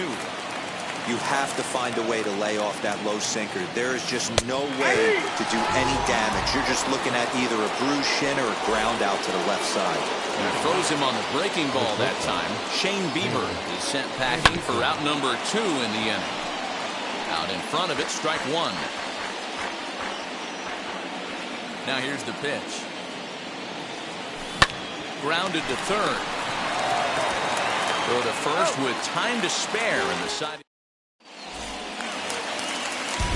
You have to find a way to lay off that low sinker. There is just no way to do any damage. You're just looking at either a bruised shin or a ground out to the left side. And throws him on the breaking ball that time. Shane Bieber is sent packing for out number 2 in the inning. Out in front of it, strike 1. Now here's the pitch. Grounded to third. Throw to first with time to spare in the side.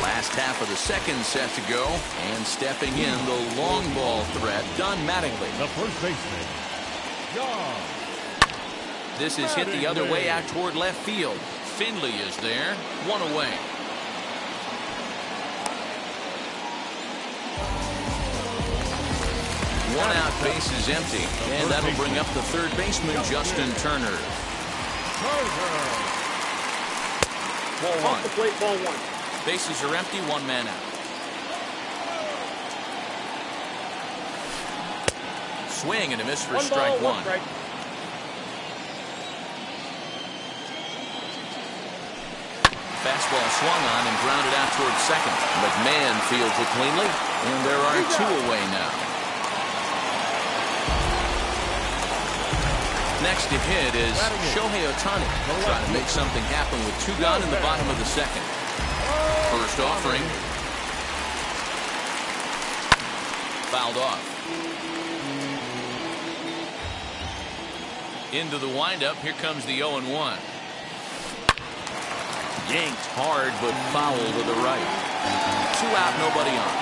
Last half of the second set to go, and stepping in the long ball threat, Don Mattingly. The first baseman, John. This is hit the other way out toward left field. Finley is there, 1 away. One out, base is empty, and that'll bring up the third baseman, Justin Turner. Ball 1. Off the plate, ball 1. Bases are empty, 1 man out. Swing and a miss for strike 1. Strike. Fastball swung on and grounded out towards second. McMahon fields it cleanly, and there are 2 away now. Next to hit is Shohei Ohtani, trying to make something happen with 2 gone in the bottom of the second. First offering. Fouled off. Into the windup. Here comes the 0-1. Yanked hard, but foul to the right. 2 out, nobody on.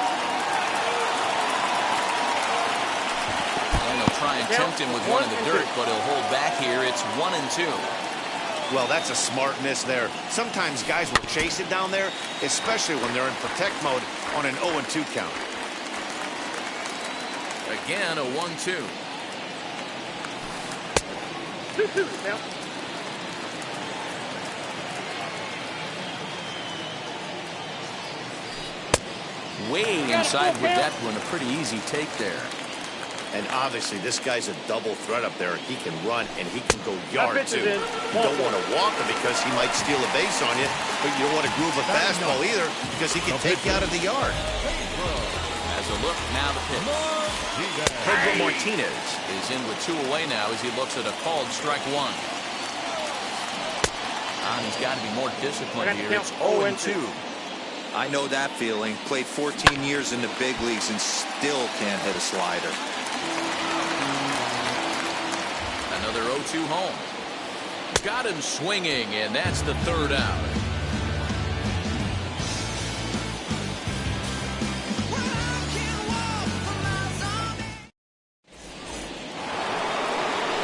Try and tempt him with 1 in the dirt, but he'll hold back here. It's 1-2. Well, that's a smart miss there. Sometimes guys will chase it down there, especially when they're in protect mode on an 0-2 count. Again, a 1-2. 2-2 now. way inside with that one. A pretty easy take there. And obviously, this guy's a double threat up there. He can run and he can go yard, too. You don't want to walk him because he might steal a base on you, but you don't want to groove a fastball either because he can take you out of the yard. As a look, now the pitch. Pedro Martinez is in with 2 away now as he looks at a called strike 1. He's got to be more disciplined here. It's 0-2. I know that feeling. Played 14 years in the big leagues and still can't hit a slider. Another 0-2 home. Got him swinging, and that's the 3rd out.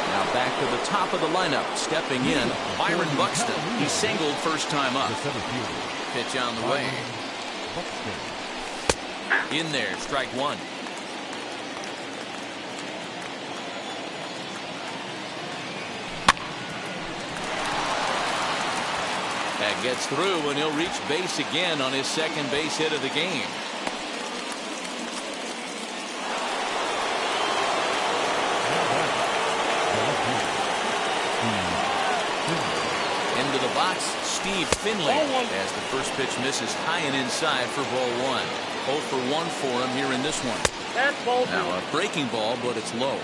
Now back to the top of the lineup. Stepping in, Byron Buxton. He singled first time up. Pitch on the way. In there, strike 1. That gets through, and he'll reach base again on his second base hit of the game. Into the box, Steve Finley, as the first pitch misses high and inside for ball 1. 0 for 1 for him here in this one. Now a breaking ball, but it's low.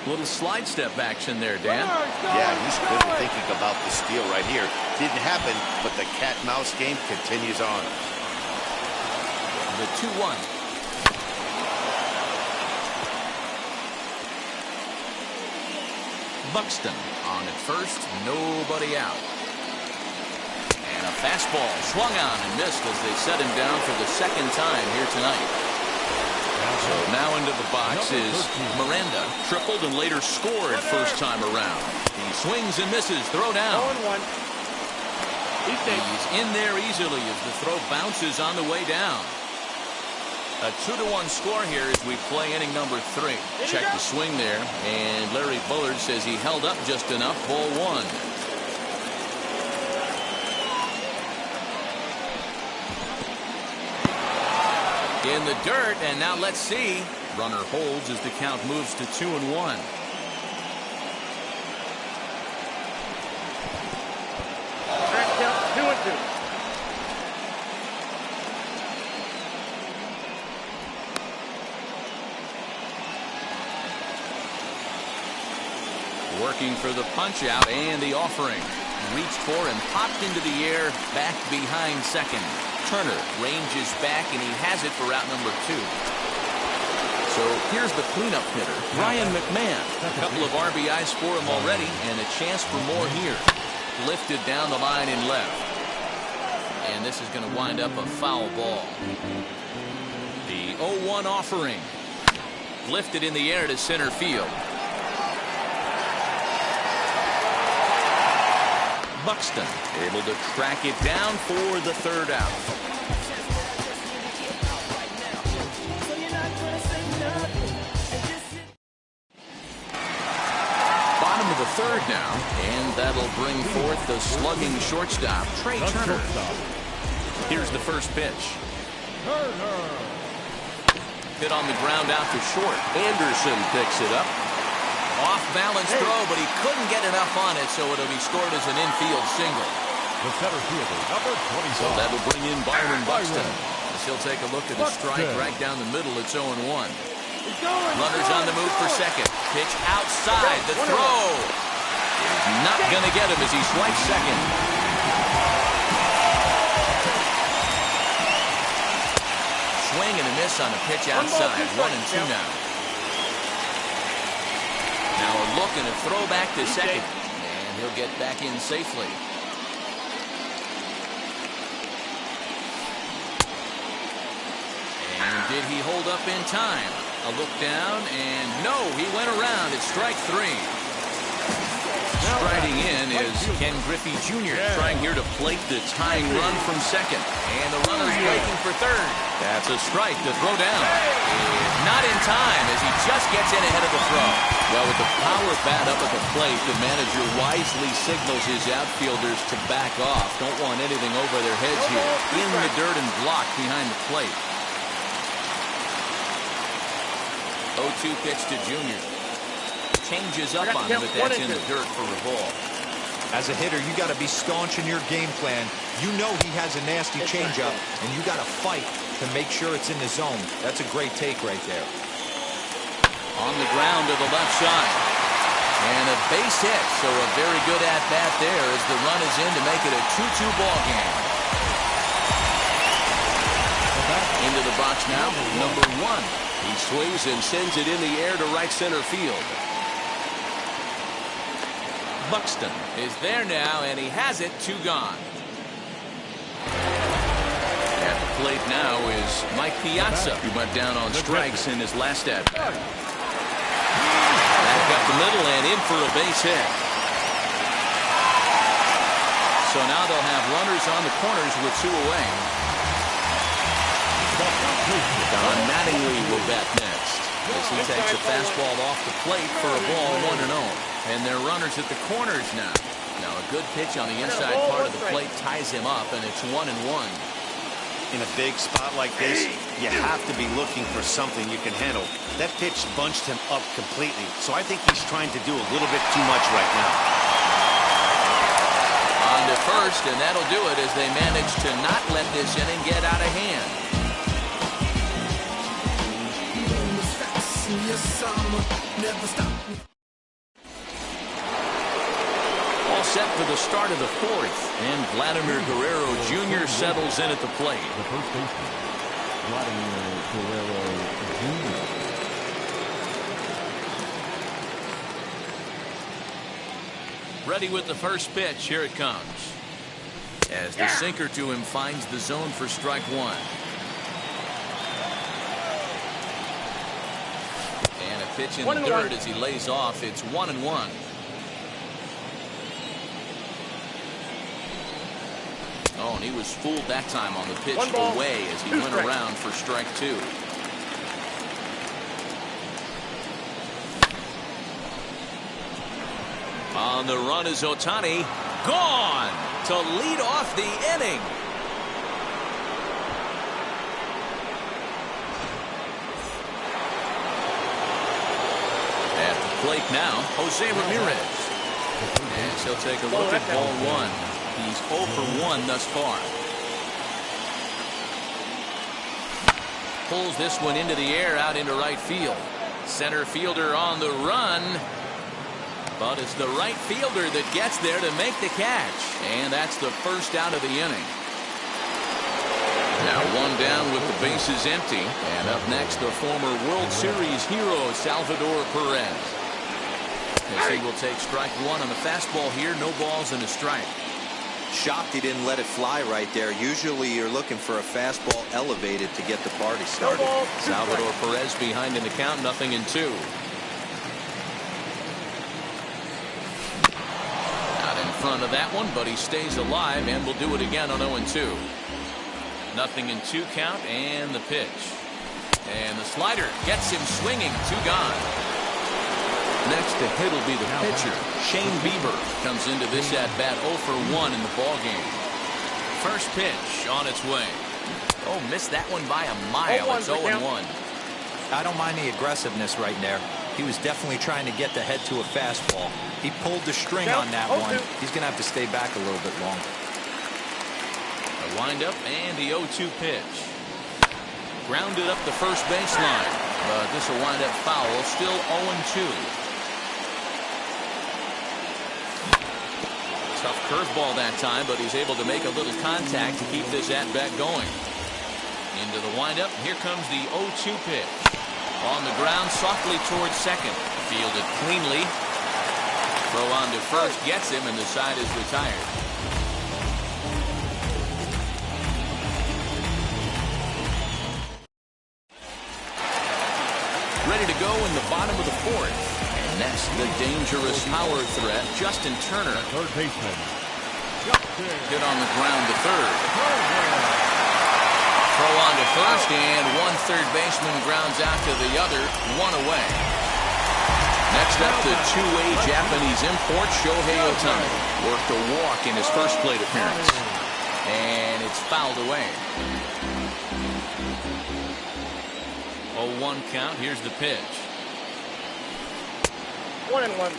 Little slide step action there, Dan. Yeah, he's clearly thinking about the steal right here. Didn't happen, but the cat-mouse game continues on. The 2-1. Buxton on at first, nobody out. And a fastball swung on and missed as they set him down for the 2nd time here tonight. So now into the box is Miranda. Tripled and later scored first time around. He swings and misses. Throw down. He's in there easily as the throw bounces on the way down. A 2-1 score here as we play inning number 3. Check the swing there. And Larry Bullard says he held up just enough. Ball 1. In the dirt, and now let's see. Runner holds as the count moves to 2-1. Track count 2-2. Working for the punch out and the offering. Reached for and popped into the air back behind second. Turner ranges back and he has it for out number 2. So here's the cleanup hitter, Ryan McMahon. A couple of RBIs for him already and a chance for more here. Lifted down the line in left. And this is going to wind up a foul ball. The 0-1 offering. Lifted in the air to center field. Buxton able to track it down for the 3rd out. Bottom of the 3rd now, and that'll bring forth the slugging shortstop, Trey Turner. Here's the first pitch. Hit on the ground out to short. Anderson picks it up. Off-balance throw, but he couldn't get enough on it, so it'll be scored as an infield single. The center fielder, number 25. So that'll bring in Byron Buxton. As he'll take a look at the strike right down the middle. It's 0-1. Runners on the move for second. Pitch outside. The throw is not going to get him as he swipes second. Swing and a miss on a pitch outside. 1-2 now. Now a look and a throw back to second. And he'll get back in safely. And did he hold up in time? A look down, and no, he went around. It's strike 3. Striding in is Ken Griffey Jr. trying here to plate the tying run from second. And the runner's breaking for 3rd. That's a strike to throw down. Not in time as he just gets in ahead of the throw. Well, with the power bat up at the plate, the manager wisely signals his outfielders to back off. Don't want anything over their heads here. In the dirt and blocked behind the plate. 0-2 pitch to Junior. Changes up on him, but that's in the dirt for a ball. As a hitter, you got to be staunch in your game plan. You know he has a nasty changeup, and you got to fight to make sure it's in the zone. That's a great take right there. On the ground to the left side. And a base hit, so a very good at-bat there as the run is in to make it a 2-2 ball game. Into the box now, number 1. He swings and sends it in the air to right center field. Buxton is there now, and he has it. 2 gone. At the plate now is Mike Piazza, who went down on strikes in his last at-bat. Back up the middle and in for a base hit. So now they'll have runners on the corners with 2 away. Don Mattingly will bat next as he takes a fastball off the plate for a ball 1-0. And they're runners at the corners now. Now a good pitch on the inside part of the plate ties him up, and it's 1-1. In a big spot like this, you have to be looking for something you can handle. That pitch bunched him up completely, so I think he's trying to do a little bit too much right now. On to first, and that'll do it as they manage to not let this inning get out of hand. All set for the start of the 4th, and Vladimir Guerrero Jr. settles in at the plate. The first baseman, Vladimir Guerrero Jr. Ready with the first pitch. Here it comes. As the sinker to him finds the zone for strike 1. And a pitch in the dirt as he lays off. It's 1-1. Oh, and he was fooled that time on the pitch away as he went around for strike 2. On the run is Ohtani. Gone to lead off the inning. At the plate now, Jose Ramirez. And he'll take a look at ball 1. He's 0 for 1 thus far. Pulls this one into the air out into right field. Center fielder on the run. But it's the right fielder that gets there to make the catch. And that's the first out of the inning. Now 1 down with the bases empty. And up next, the former World Series hero, Salvador Perez. As he will take strike 1 on the fastball here. No balls and a strike. Shocked he didn't let it fly right there. Usually you're looking for a fastball elevated to get the party started. Salvador Perez behind in the count, 0-2. Not in front of that one, but he stays alive and will do it again on 0-2. 0-2 count, and the pitch. And the slider gets him swinging. 2 gone. Next to hit will be the pitcher, Shane Bieber. Comes into this at-bat 0 for 1 in the ballgame. First pitch on its way. Oh, missed that one by a mile. It's 0-1. I don't mind the aggressiveness right there. He was definitely trying to get the head to a fastball. He pulled the string on that one. He's going to have to stay back a little bit longer. A windup and the 0-2 pitch. Grounded up the first baseline. But this will wind up foul. Still 0-2. Tough curveball that time, but he's able to make a little contact to keep this at-bat going. Into the windup. Here comes the 0-2 pitch. On the ground, softly towards second. Fielded cleanly. Throw on to first gets him, and the side is retired. Ready to go in the bottom of the 4th. And next, the dangerous power threat, Justin Turner. Third baseman. Hit on the ground to third. Throw on to first, and one third baseman grounds out to the other. 1 away. Next up, the two-way Japanese import, Shohei Ohtani. Worked a walk in his first plate appearance. And it's fouled away. 0-1 count. Here's the pitch. 1-1.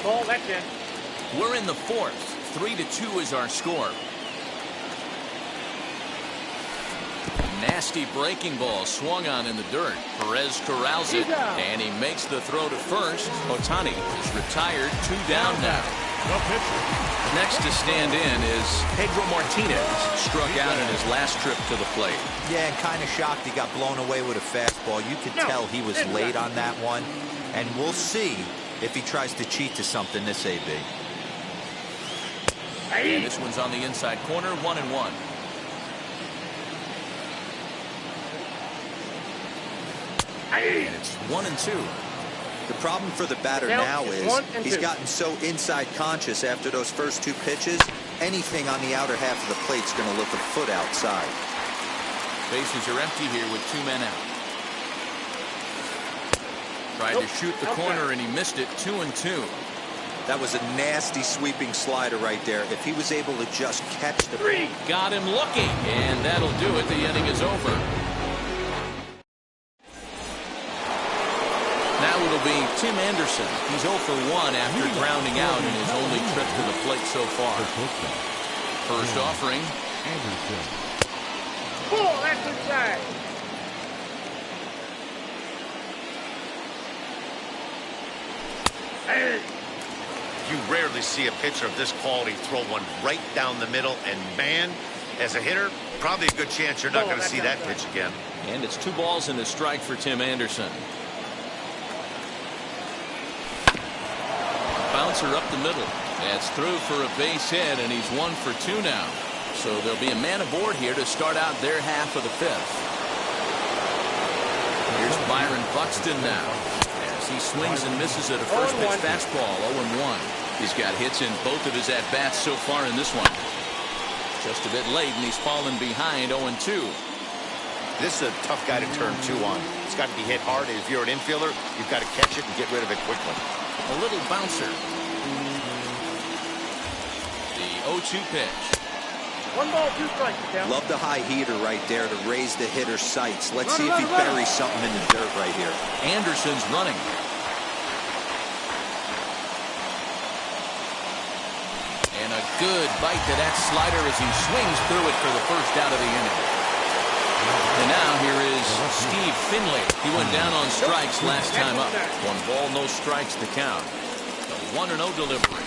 Ball, that's in. We're in the fourth. 3-2 is our score. Nasty breaking ball swung on in the dirt. Perez corrals it, and he makes the throw to first. Ohtani is retired. 2 down now. Next to stand in is Pedro Martinez. Struck out in his last trip to the plate. Yeah, and kind of shocked he got blown away with a fastball. You could tell he was late on that one. And we'll see if he tries to cheat to something this AB. And this one's on the inside corner. 1-1. And it's 1-2. The problem for the batter now is he's gotten so inside conscious after those first 2 pitches. Anything on the outer half of the plate's going to look a foot outside. Bases are empty here with 2 men out. Tried to shoot the corner and he missed it. 2-2. That was a nasty sweeping slider right there. If he was able to just catch the... Got him looking, and that'll do it. The inning is over. Now it'll be Tim Anderson. He's 0 for 1 after grounding out in his only trip to the plate so far. First offering. Ball, that's inside. You rarely see a pitcher of this quality throw one right down the middle, and man, as a hitter, probably a good chance you're not going to see that pitch again. And it's 2 balls and a strike for Tim Anderson. Bouncer up the middle. That's through for a base hit, and he's 1 for 2 now. So there'll be a man aboard here to start out their half of the 5th. Here's Byron Buxton now. He swings and misses at a first pitch fastball. 0-1. He's got hits in both of his at-bats so far in this one. Just a bit late, and he's fallen behind. 0-2. This is a tough guy to turn 2 on. It's got to be hit hard, and if you're an infielder, you've got to catch it and get rid of it quickly. A little bouncer. The 0-2 pitch. 1 ball, 2 strikes. Love the high heater right there to raise the hitter's sights. Let's see if he buries something in the dirt right here. Anderson's running. And a good bite to that slider as he swings through it for the first out of the inning. And now here is Steve Finley. He went down on strikes last time up. 1 ball, no strikes to count. The 1-0 delivery.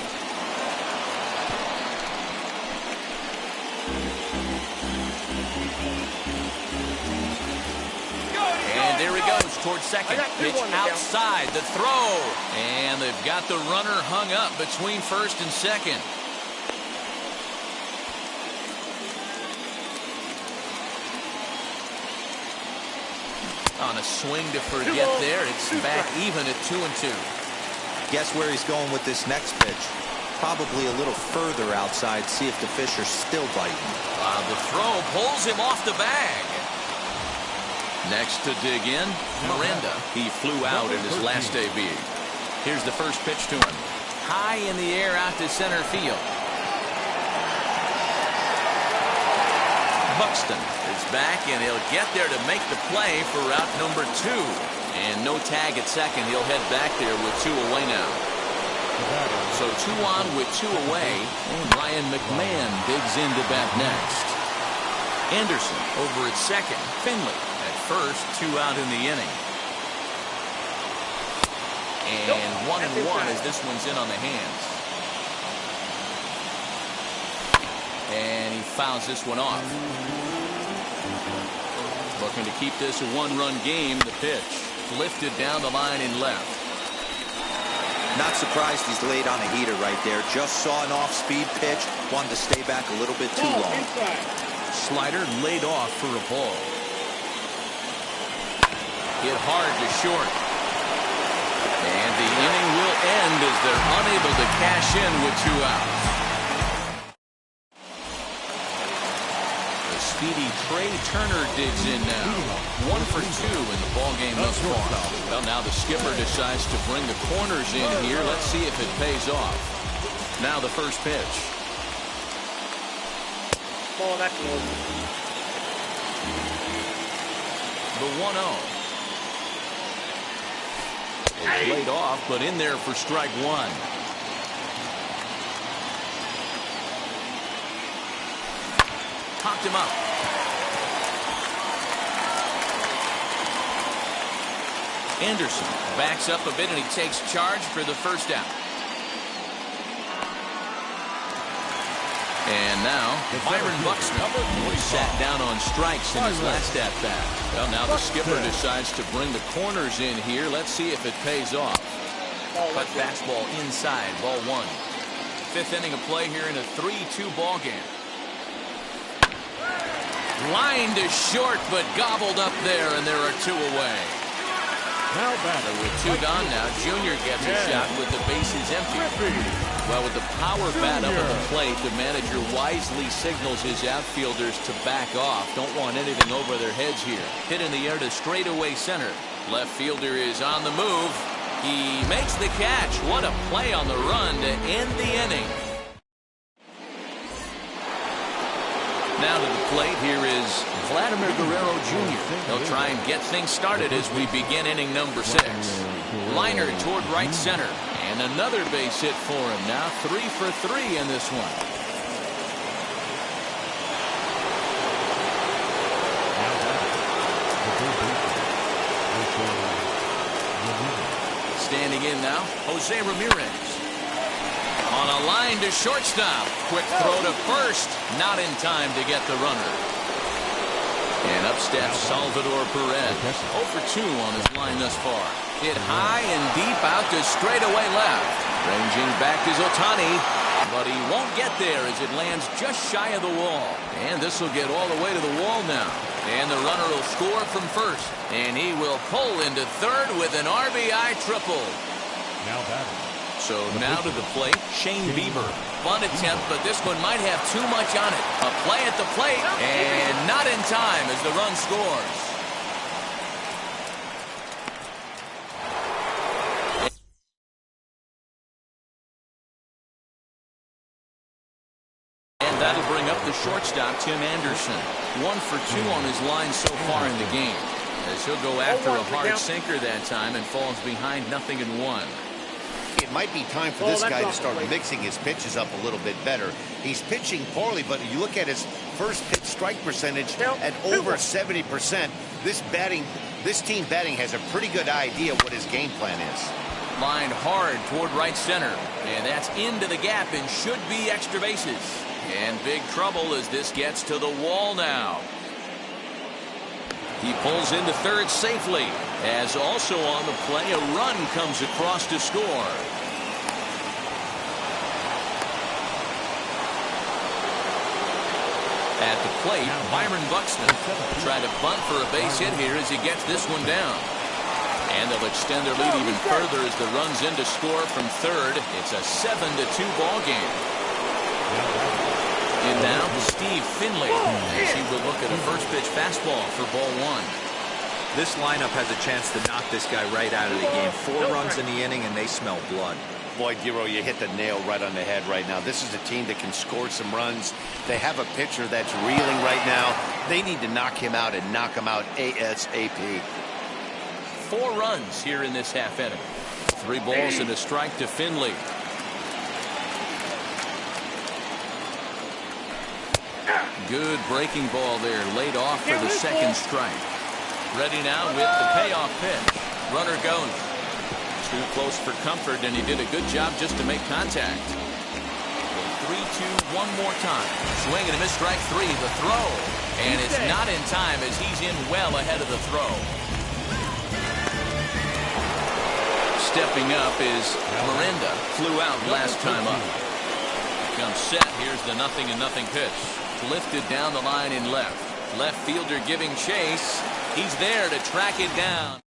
And there he goes towards second. Pitch outside. The throw. And they've got the runner hung up between first and second. On a swing to forget there. It's back even at 2-2. Guess where he's going with this next pitch? Probably a little further outside. See if the fish are still biting. The throw pulls him off the bag. Next to dig in, Miranda. He flew out in his last debut. Here's the first pitch to him. High in the air out to center field. Buxton is back, and he'll get there to make the play for route number 2. And no tag at second. He'll head back there with 2 away now. So 2 on with 2 away. And Ryan McMahon digs in to bat next. Anderson over at second. Finley at first. 2 out in the inning. And 1-1 as this one's in on the hands. And he fouls this one off. Looking to keep this a 1-run game. The pitch lifted down the line in left. Not surprised he's laid on a heater right there. Just saw an off-speed pitch. Wanted to stay back a little bit too long. Slider laid off for a ball. Hit hard to short. And the inning will end as they're unable to cash in with 2 outs. speedy Trey Turner digs in now. 1 for 2 in the ball game thus far. Well, now the skipper decides to bring the corners in here. Let's see if it pays off. Now the first pitch. Oh, that's low. The 1-0. Laid off, but in there for strike one. Popped him up. Anderson backs up a bit and he takes charge for the first out. And now Byron Buxton sat down on strikes in his last at bat. Well, now the skipper decides to bring the corners in here. Let's see if it pays off. Cut fastball inside, ball one. Fifth inning of play here in a 3-2 ball game. Line to short, but gobbled up there, and there are two away. Now batter with two gone now. Junior gets a shot with the bases empty. Well, with the power bat up on the plate, the manager wisely signals his outfielders to back off. Don't want anything over their heads here. Hit in the air to straightaway center. Left fielder is on the move. He makes the catch. What a play on the run to end the inning. Now to the plate, here is Vladimir Guerrero Jr. He'll try and get things started as we begin inning number 6. Liner toward right center. And another base hit for him. Now 3 for 3 in this one. Standing in now, Jose Ramirez. On a line to shortstop. Quick throw to first. Not in time to get the runner. And up steps Salvador Perez. 0 for 2 on his line thus far. Hit high and deep out to straightaway left. Ranging back is Ohtani. But he won't get there as it lands just shy of the wall. And this will get all the way to the wall now. And the runner will score from first. And he will pull into third with an RBI triple. Now batting. So now to the plate, Shane Bieber. Bunt attempt, but this one might have too much on it. A play at the plate, and not in time as the run scores. And that'll bring up the shortstop, Tim Anderson. 1 for 2 on his line so far in the game. As he'll go after a hard sinker that time and falls behind 0-1. It might be time for this guy to start mixing his pitches up a little bit better. He's pitching poorly, but you look at his first pitch strike percentage at over 70%. This team batting has a pretty good idea what his game plan is. Lined hard toward right center, and that's into the gap and should be extra bases. And big trouble as this gets to the wall now. He pulls into third safely, as also on the play a run comes across to score. At the plate, Byron Buxton tried to bunt for a base hit here as he gets this one down. And they'll extend their lead even further as the run's in to score from third. It's a 7-2 ball game. And now Steve Finley as he will look at a first pitch fastball for ball one. This lineup has a chance to knock this guy right out of the game. 4 runs in the inning and they smell blood. Boy, Giro, you hit the nail right on the head right now. This is a team that can score some runs. They have a pitcher that's reeling right now. They need to knock him out and knock him out ASAP. 4 runs here in this half inning. 3 balls and a strike to Finley. Good breaking ball there, laid off for the second strike. Ready now with the payoff pitch. Runner goes. Too close for comfort, and he did a good job just to make contact. 3-2, one more time. Swing and a miss, strike 3, the throw. And it's not in time as he's in well ahead of the throw. Stepping up is Miranda. Flew out last time up. Comes set. Here's the 0-0 pitch. Lifted down the line in left. Left fielder giving chase. He's there to track it down.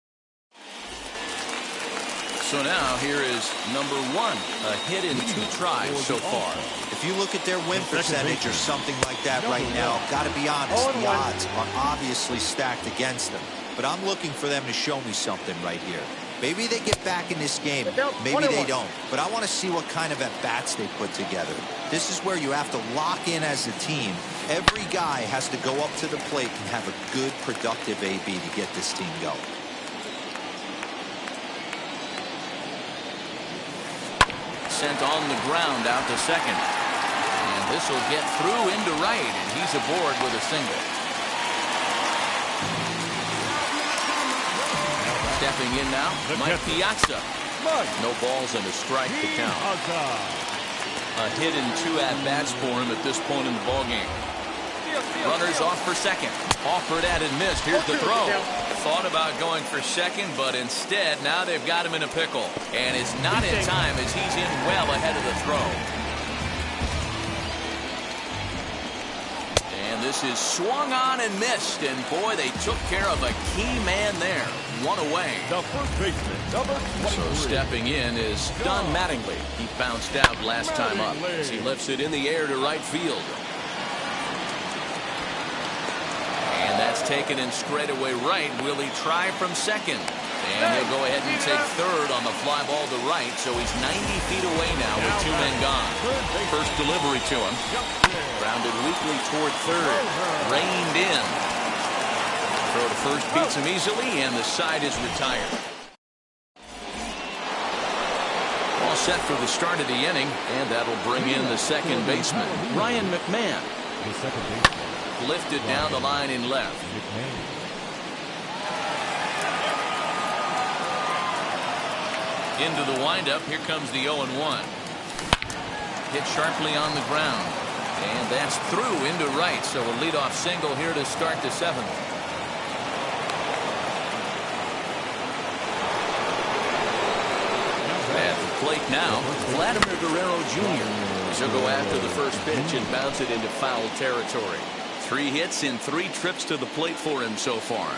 So now here is number 1. A hit in 2 tries so far. If If you look at their win percentage or something like that right now, got to be honest, the odds are obviously stacked against them. But I'm looking for them to show me something right here. Maybe they get back in this game, maybe they don't. But I want to see what kind of at-bats they put together. This is where you have to lock in as a team. Every guy has to go up to the plate and have a good, productive AB to get this team going. Sent on the ground out to second. And this will get through into right, and he's aboard with a single. Stepping in now, Mike Piazza. No balls and a strike to count. A hit and 2 at-bats for him at this point in the ballgame. Runners off for second. Offered at and missed. Here's the throw. Thought about going for second, but instead, now they've got him in a pickle. And it's not in time as he's in well ahead of the throw. And this is swung on and missed. And boy, they took care of a key man there. One away. The first baseman, number 23. So stepping in is Don Mattingly. He bounced out last time up as he lifts it in the air to right field. And that's taken in straightaway right. Will he try from second? And he'll go ahead and take third on the fly ball to right. So he's 90 feet away now with 2 men gone. First delivery to him. Grounded weakly toward third. Reined in. Throw to first beats him easily, and the side is retired. All set for the start of the inning, and that'll bring in the second baseman, Ryan McMahon. The second baseman. Lifted down the line in left. Into the windup, here comes the 0-1. Hit sharply on the ground, and that's through into right, so a leadoff single here to start the 7th. At the plate now, Vladimir Guerrero Jr. He'll go after the first pitch and bounce it into foul territory. 3 hits in 3 trips to the plate for him so far.